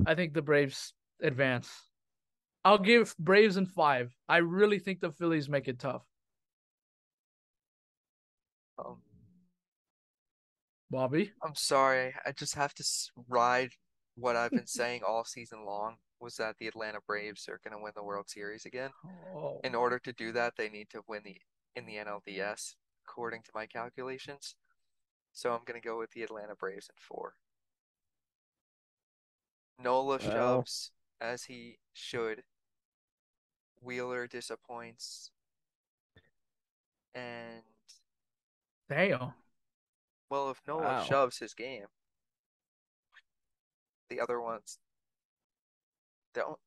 I think the Braves advance. I'll give Braves in 5. I really think the Phillies make it tough. Um, Bobby? I'm sorry. I just have to ride what I've been saying all season long was that the Atlanta Braves are going to win the World Series again. Oh, In order to do that, they need to win the NLDS, according to my calculations. So I'm going to go with the Atlanta Braves in 4. Nola Well, shoves as he should. Wheeler disappoints. And, damn. well, if Nola wow. shoves his game, the other ones don't.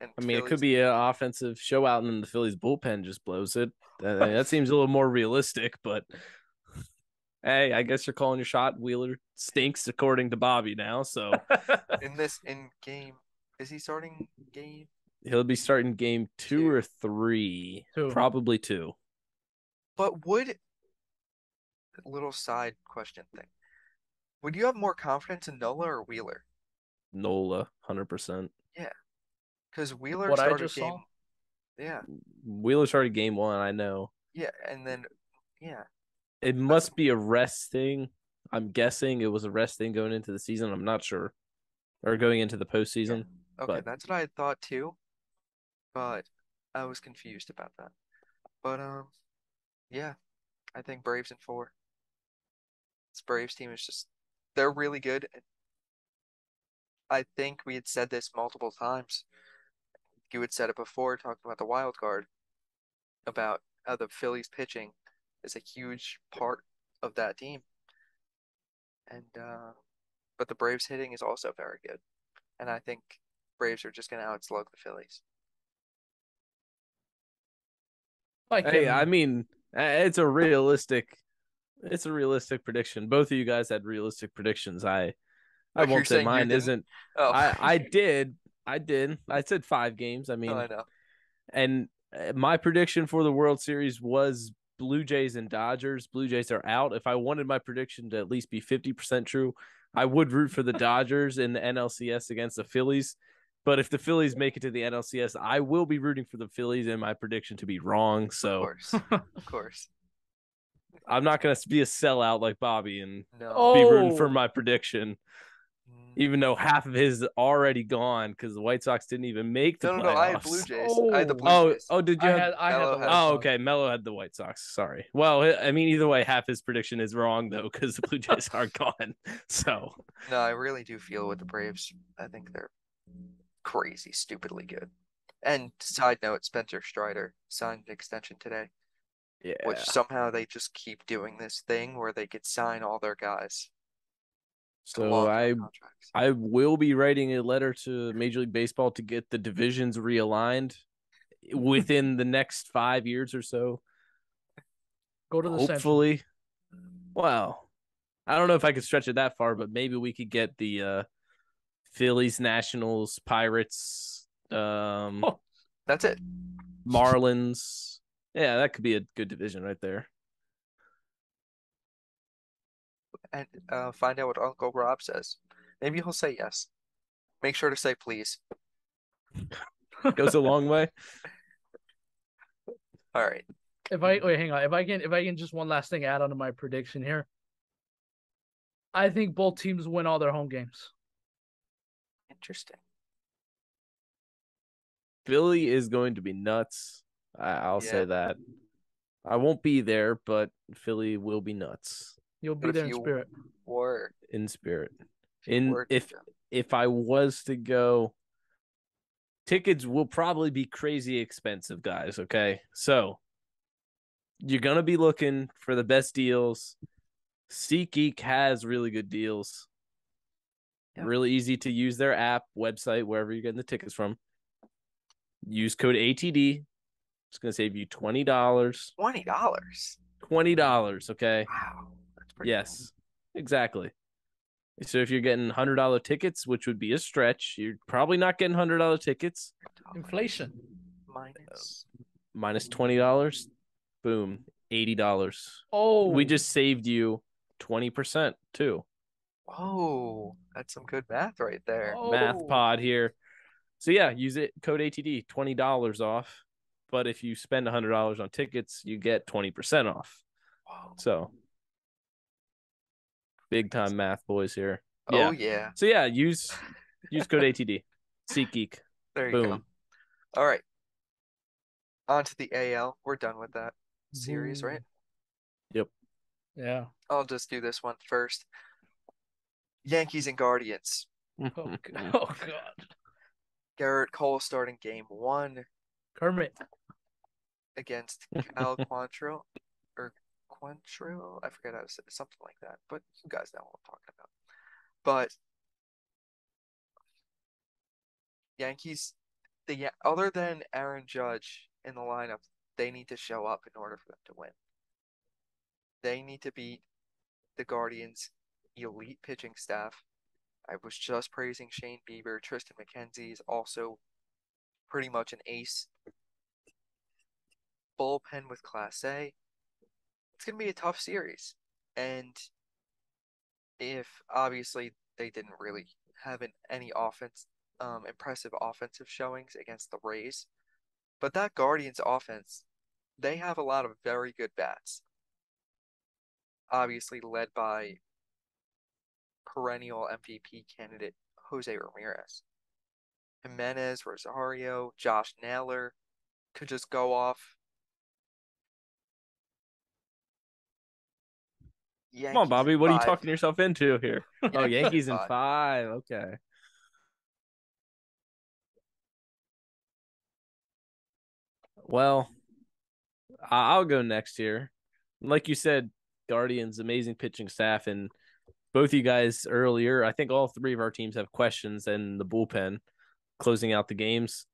And I mean, it could Phillies, be an offensive show out, and then the Phillies bullpen just blows it. That seems a little more realistic, but hey, I guess you're calling your shot. Wheeler stinks according to Bobby now, so in game, is he starting game? he'll be starting game 2 Two. or 3, 2. probably 2. But would, little side question thing, would you have more confidence in Nola or Wheeler? Nola, 100%. Yeah, because Wheeler What I started just game. saw? Yeah, Wheeler started game 1, I know. yeah, and then yeah, It that's must be a rest thing. I'm guessing it was a rest thing going into the season. I'm not sure. Or going into the yeah. postseason. Okay, But that's what I had thought too, but I was confused about that. But yeah, I think Braves in 4. This Braves team is just they're really good. I think we had said this multiple times. You had said it before talking about the wild card, about how the Phillies pitching is a huge part of that team. And but the Braves hitting is also very good. And I think Braves are just going to outslug the Phillies. I hey, I can. mean, it's a realistic prediction. Both of you guys had realistic predictions. I Oh, you're won't say saying you mine didn't? isn't. Oh, I did. I did. I said 5 games. I oh, mean, I know. and my prediction for the World Series was Blue Jays and Dodgers. Blue Jays are out. If I wanted my prediction to at least be 50% true, I would root for the Dodgers in the NLCS against the Phillies. But if the Phillies make it to the NLCS, I will be rooting for the Phillies and my prediction to be wrong. Of So course. Of course. I'm not going to be a sellout like Bobby and No. be rooting for Oh, my prediction, Mm. even though half of his is already gone because the White Sox didn't even make the No, no, no. I had Blue playoffs. Jays. I had the oh. Blue Oh, Jays. oh, did you have? I had Melo the had. White Oh, Sox. okay. Melo had the White Sox. Sorry. Well, I mean, either way, half his prediction is wrong though because the Blue Jays are gone. So, No, I really do feel with the Braves. I think they're crazy, stupidly good. And side note, Spencer Strider signed an extension today, which yeah. somehow they just keep doing this thing where they could sign all their guys to So long-term contracts. I will be writing a letter to Major League Baseball to get the divisions realigned within the next 5 years or so. Go to the Central. Hopefully. Well, I don't know if I could stretch it that far, but maybe we could get the Phillies, Nationals, Pirates, Oh, That's it. Marlins. Yeah, that could be a good division right there. And find out what Uncle Rob says. Maybe he'll say yes. Make sure to say please. Goes a long way. All right. if I wait, hang on. If I can just one last thing add on to my prediction here. I think both teams win all their home games. Interesting. Philly is going to be nuts. I'll Yeah. say that. I won't be there, but Philly will be nuts You'll But be there in spirit. were, in spirit. if you In were to if go, if I was to go, tickets will probably be crazy expensive, guys. Okay, so you're gonna be looking for the best deals. SeatGeek has really good deals. yeah, Really easy to use their app, website, wherever you're getting the tickets from. Use code ATD. It's gonna save you $20. $20. $20. Okay. Wow, that's pretty cool. Yes. Exactly. So if you're getting $100 tickets, which would be a stretch, you're probably not getting $100 tickets. Inflation. Minus. Minus $20. Boom. $80. Oh, We just saved you 20% too. Oh, that's some good math right there. Math oh. pod here. So yeah, use it code ATD, $20 off. But if you spend $100 on tickets, you get 20% off. Whoa. So big time math boys here. Oh Yeah. yeah. So yeah, use code ATD. SeatGeek. There you go. Boom. All right. On to the AL. We're done with that series, Ooh. right? Yep. Yeah. I'll just do this one first. Yankees and Guardians. Oh, oh God. Garrett Cole starting game one Kermit. against Cal Quantrill or Quantrill. I forget how to say it, something like that. But you guys know what I'm talking about. But Yankees, other than Aaron Judge in the lineup, they need to show up in order for them to win. They need to beat the Guardians' elite pitching staff. I was just praising Shane Bieber. Tristan McKenzie is also pretty much an ace. Bullpen with Class A. It's going to be a tough series. And if obviously they didn't really have any impressive offensive showings against the Rays, but that Guardians offense, they have a lot of very good bats. Obviously led by perennial MVP candidate Jose Ramirez. Jimenez, Rosario, Josh Naylor could just go off. Come on, Yankees in Bobby. What are you five. talking yourself into here? Oh, Yankees in Yankees in five. 5. Okay. Well, I'll go next here. Like you said, Guardians, amazing pitching staff, and both you guys earlier. I think all three of our teams have questions in the bullpen closing out the games.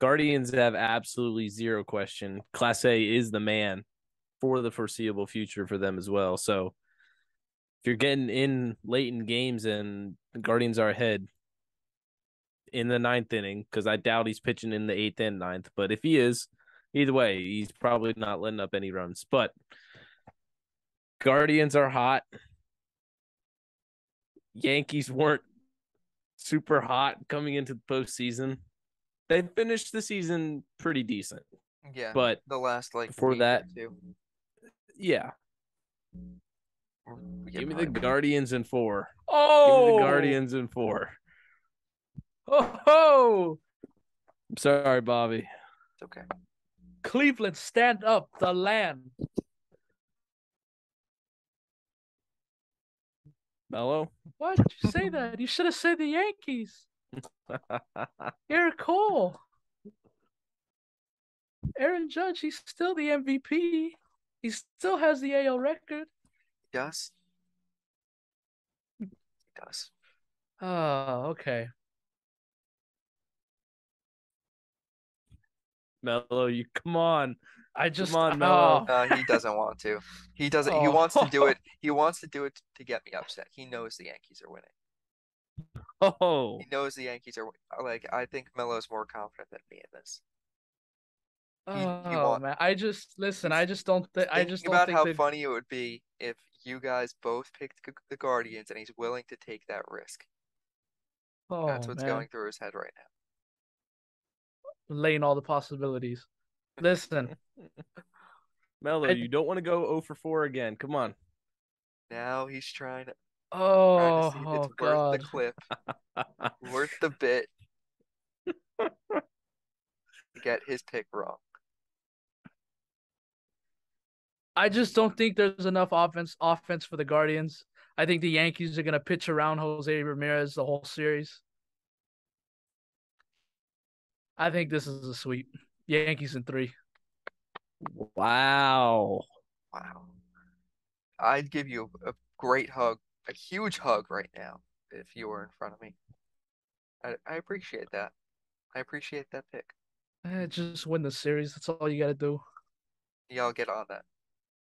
Guardians have absolutely zero question. Class A is the man for the foreseeable future for them as well. So if you're getting in late in games and the Guardians are ahead in the ninth inning, because I doubt he's pitching in the eighth and ninth, but if he is, either way, he's probably not letting up any runs. But Guardians are hot. Yankees weren't super hot coming into the postseason. They finished the season pretty decent. Yeah, But the last like before week or that, two. yeah, We're give getting me the hype. Guardians in 4. Give me the Oh. Guardians in 4. Oh. Oh. I'm sorry, Bobby. It's okay. Cleveland, stand up. The land. Melo. Why did you say that? You should have said the Yankees. Garrett Cole. Aaron Judge, he's still the MVP. He still has the AL record. He does. He does. Oh, okay. Melo, you come on. I Come just on, Melo. He doesn't want to. He doesn't. He wants to do oh it. He wants to do it to get me upset. He knows the Yankees are winning. Oh, He knows the Yankees are like. I think Melo's more confident than me in this. He oh want. man. I just listen, He's I just thinking don't about think how that funny it would be if you guys both picked the Guardians and he's willing to take that risk. That's oh what's man. going through his head right Laying all the possibilities. Listen, Melo, I you don't want to go 0 for 4 again. Come on. now. Now he's trying to oh see if it's oh worth the God. clip, worth the bit to get his pick wrong. I just don't think there's enough offense for the Guardians. I think the Yankees are gonna pitch around Jose Ramirez the whole series. I think this is a sweep. Yankees in 3. Wow. Wow. I'd give you a great hug, a huge hug right now if you were in front of me. I appreciate that. I appreciate that pick. Just win the series. That's all you gotta do. Y'all get on that.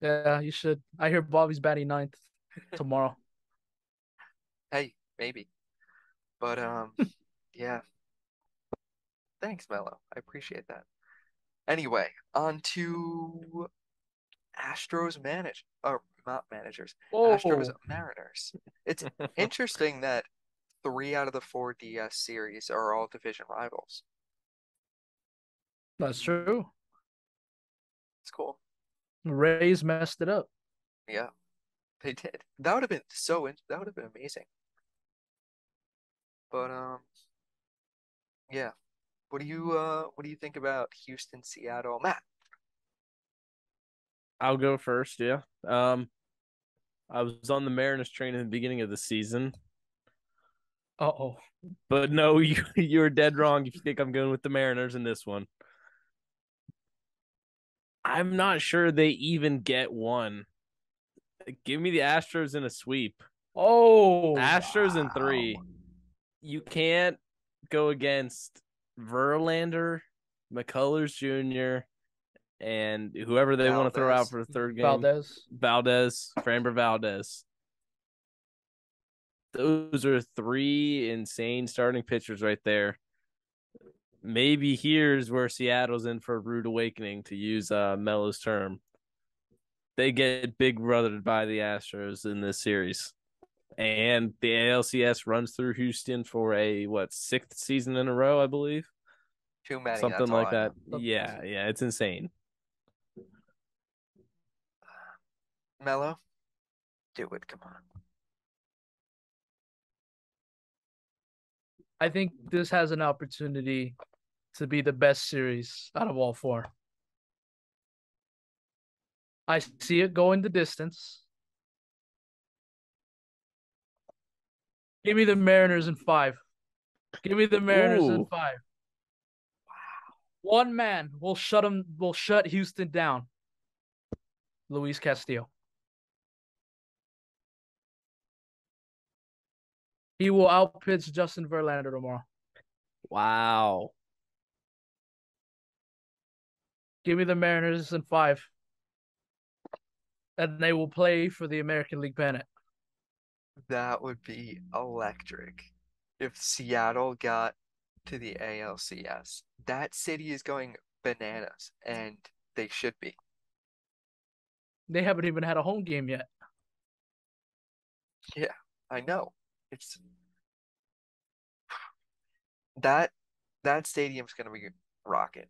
Yeah, you should. I hear Bobby's batting ninth tomorrow. Hey, maybe. But yeah. Thanks, Mello. I appreciate that. Anyway, on to Astros manage or not managers, Astros Whoa, Mariners. It's interesting that 3 out of the 4 DS series are all division rivals. that's true. It's cool. Rays messed it up. Yeah, they did. That would have been that would have been amazing. But yeah. What do you think about Houston, Seattle, Matt? I'll go first. Yeah. I was on the Mariners train in the beginning of the season, Uh-oh. but no, you're dead wrong if you think I'm going with the Mariners in this one. I'm not sure they even get one. Give me the Astros in a sweep. Oh, Astros in Wow. 3. You can't go against Verlander, McCullers Jr., and whoever they want to throw out Valdez. for the third game. Valdez. Valdez, Framber Valdez. Those are 3 insane starting pitchers right there. Maybe here's where Seattle's in for a rude awakening, to use Melo's term. They get big brothered by the Astros in this series. And the ALCS runs through Houston for a 6th season in a row, I believe. Too many, Something that's all like I that. know. Yeah, it's insane. Mello, do it, come on. I think this has an opportunity to be the best series out of all 4. I see it going the distance. Give me the Mariners in 5. Give me the Mariners in Ooh, 5. One man will shut Houston down. Luis Castillo. He will outpitch Justin Verlander tomorrow. wow. Give me the Mariners in 5. And they will play for the American League pennant. That would be electric if Seattle got to the ALCS. That city is going bananas, and they should be. They haven't even had a home game yet. Yeah, I know. It's that that stadium's gonna be rocking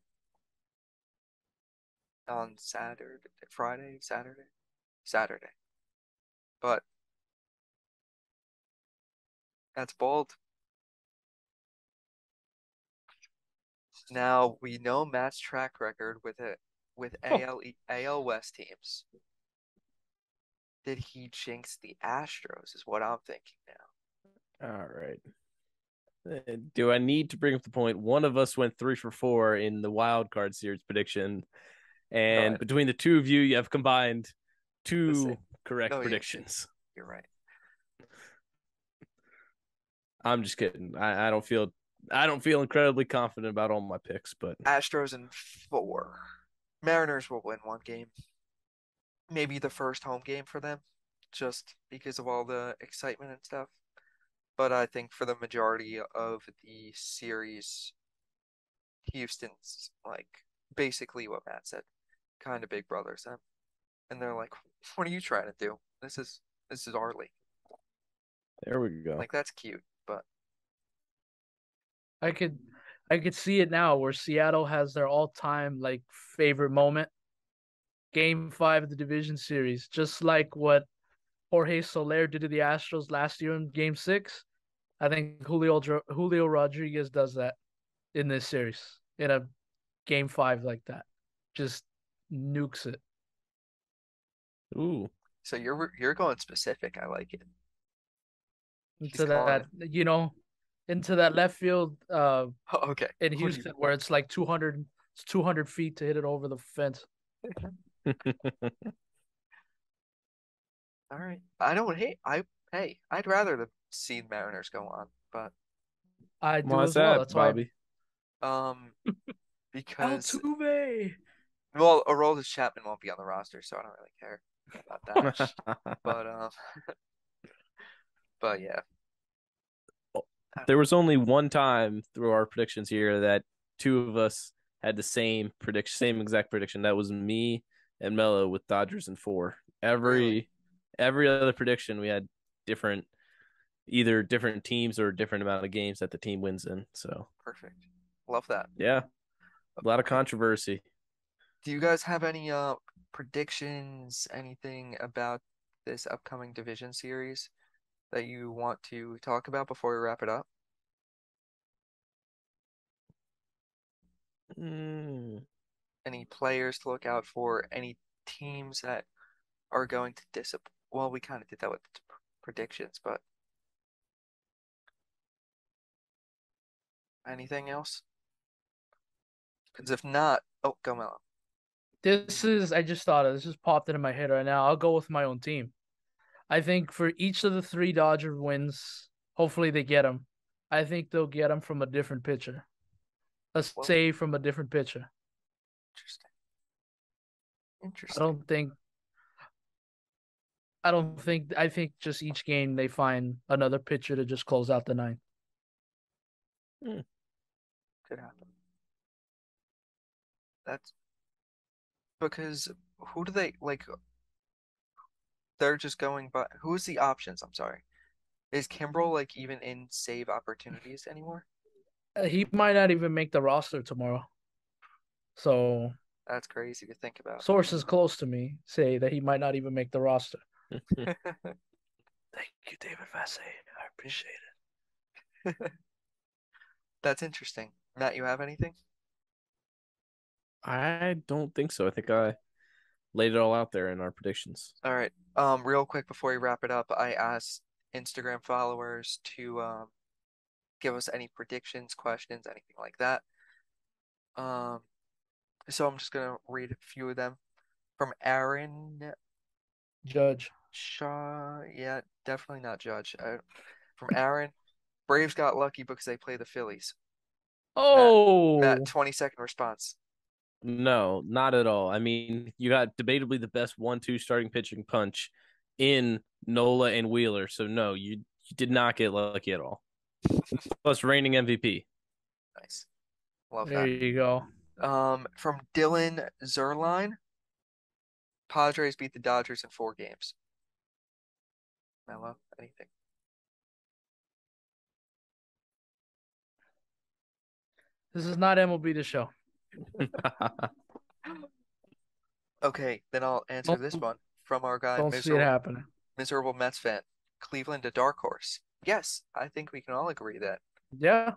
on Saturday, Friday, Saturday. But that's bold. Now we know Matt's track record with Oh, AL West teams. Did he jinx the Astros? Is what I'm thinking now. All right. Do I need to bring up the point? One of us went 3 for 4 in the wild card series prediction, Go and ahead. between the two of you, you have combined The same. 2 correct Oh yeah, predictions. you're right. I'm just kidding. I don't feel incredibly confident about all my picks, but Astros in 4. Mariners will win one game. Maybe the first home game for them, just because of all the excitement and stuff. But I think for the majority of the series, Houston's like basically what Matt said, kind of big brothers them, and they're like, "What are you trying to do? This is our league." there we go. Like that's cute, but I could I could see it now where Seattle has their all-time like favorite moment. Game 5 of the division series, just like what Jorge Soler did to the Astros last year in Game 6. I think Julio Rodriguez does that in this series in a Game 5 like that. Just nukes it Ooh, so you're going specific. I like it. He's into calling that it. into that left field Oh, okay. in What do you? Houston where it's like 200 feet to hit it over the fence. All right. I don't hate. I'd rather the Seed Mariners go on, but I do why's as well. that, That's why Bobby? um because Altuve. well, Aroldis Chapman won't be on the roster, so I don't really care about that. But but yeah. There was only one time through our predictions here that two of us had the same exact prediction. That was me and Melo with Dodgers in 4. Really? Every other prediction we had different either different teams or different amount of games that the team wins in. So Perfect. Love that. yeah, a lot of Okay. controversy. Do you guys have any predictions, anything about this upcoming division series that you want to talk about before we wrap it up? Mm, Any players to look out for? Any teams that are going to disappoint? Well, we kind of did that with the predictions, but anything else? Because if not, oh, go Melo. I just thought of this, just popped into my head right now. I'll go with my own team. I think for each of the three Dodger wins, hopefully they get them. I think they'll get them from a different pitcher. Let's Well, say from a different pitcher. interesting. I Interesting. don't think I don't think I think just each game they find another pitcher to just close out the ninth. mm. Could happen. That's because who do they like? They're just going by who's the options? I'm sorry. Is Kimbrel like even in save opportunities anymore? He might not even make the roster tomorrow. So That's crazy to think about. sources close to me say that he might not even make the roster. Thank you, David Vassay. I appreciate That's interesting. Matt, you have anything? I don't think so. I think I laid it all out there in our predictions. All right. Real quick before we wrap it up, I asked Instagram followers to give us any predictions, questions, anything like that. Um, so I'm just gonna read a few of them from Aaron it. Judge. Shaw. Yeah, definitely not Judge. From Aaron, Braves got lucky because they play the Phillies. Matt, Oh, 20-second response. No, not at all. I mean, you got debatably the best 1-2 starting pitching punch in Nola and Wheeler. So no, you did not get lucky at all. Plus reigning MVP. Nice. Love there that. you go. From Dylan Zerline, Padres beat the Dodgers in 4 games. Mello, anything? This is not MLB the show. Okay, then I'll answer Don't this one from our guy, don't see it happening. miserable Mets fan. Cleveland a dark horse. Yes, I think we can all agree that Yeah,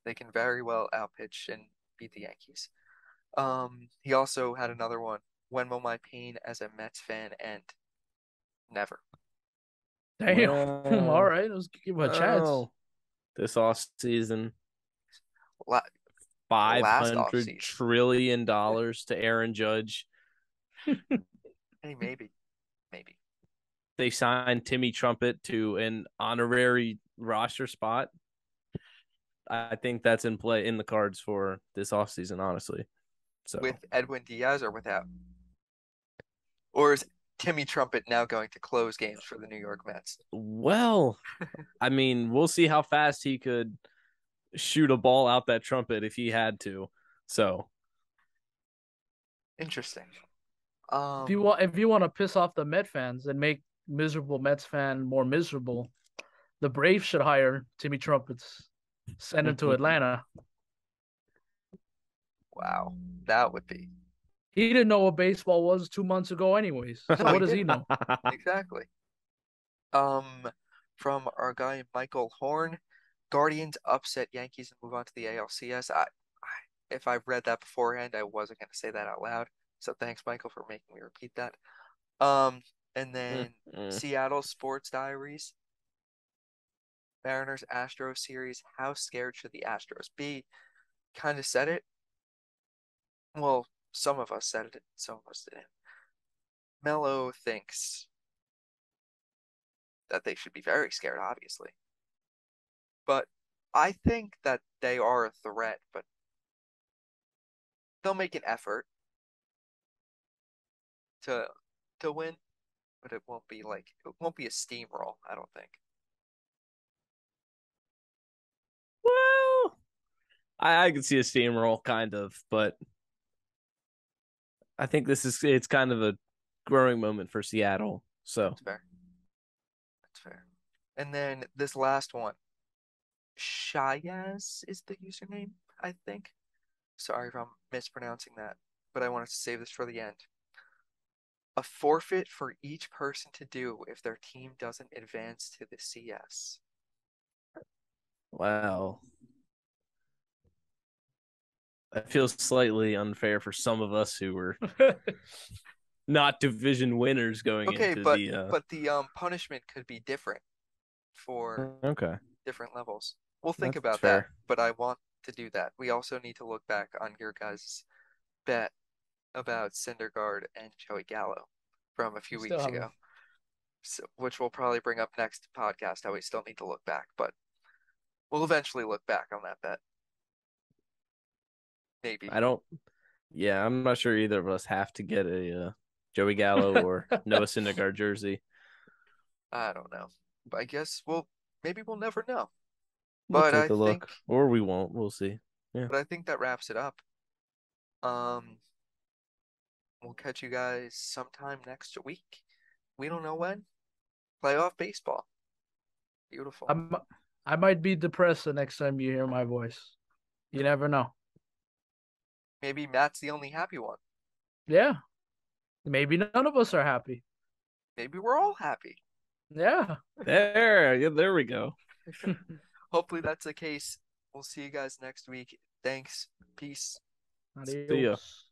they can very well outpitch and beat the Yankees. He also had another one. When will my pain as a Mets fan end? Never. damn. All Well, right, let's give him a chance. oh, this off season, La Last off $500 season. trillion to Aaron Judge. Hey, maybe, maybe. They signed Timmy Trumpet to an honorary roster spot. I think that's in play in the cards for this offseason, honestly. So, With Edwin Diaz or without? Or is Timmy Trumpet now going to close games for the New York Mets? well, I mean, we'll see how fast he could shoot a ball out that trumpet if he had to. So, Interesting. If you want to piss off the Met fans and make miserable Mets fan more miserable, the Braves should hire Timmy Trumpets, send him to Atlanta. Wow, that would be. He didn't know what baseball was 2 months ago, anyways. So No, what he does he didn't. know? Exactly. Um, from our guy Michael Horn, Guardians upset Yankees and move on to the ALCS. If I read that beforehand, I wasn't going to say that out loud. So thanks, Michael, for making me repeat that. Um, and then Seattle Sports Diaries, Mariners Astros series. How scared should the Astros be? Kind of said it. Well, some of us said it, some of us didn't. Mello thinks that they should be very scared, obviously. But I think that they are a threat, but they'll make an effort to win, but it won't be a steamroll, I don't think. well, I could see a steamroll kind of, but I think it's kind of a growing moment for Seattle. So That's fair. That's fair. And then this last one, Shayaz is the username, I think. Sorry if I'm mispronouncing that, but I wanted to save this for the end. A forfeit for each person to do if their team doesn't advance to the CS. wow. That feels slightly unfair for some of us who were not division winners going Okay, into but the but the punishment could be different for okay. different levels. We'll think That's about that, fair. but I want to do that. We also need to look back on your guys' bet about Syndergaard and Joey Gallo from a We few still weeks have a ago, so, which we'll probably bring up next podcast. How we still need to look back, but we'll eventually look back on that bet. Maybe. I don't Yeah, I'm not sure either of us have to get a Joey Gallo or Noah Syndergaard jersey. I don't know. But I guess maybe we'll never know. We'll But I take a think look, or we won't. We'll see. Yeah. but I think that wraps it up. Um, we'll catch you guys sometime next week. We don't know when. Playoff baseball. Beautiful. I'm I might be depressed the next time you hear my voice. You never know. Maybe Matt's the only happy one. Yeah. Maybe none of us are happy. Maybe we're all happy. Yeah. There we go. Hopefully that's the case. We'll see you guys next week. Thanks. Peace. See ya. Adios.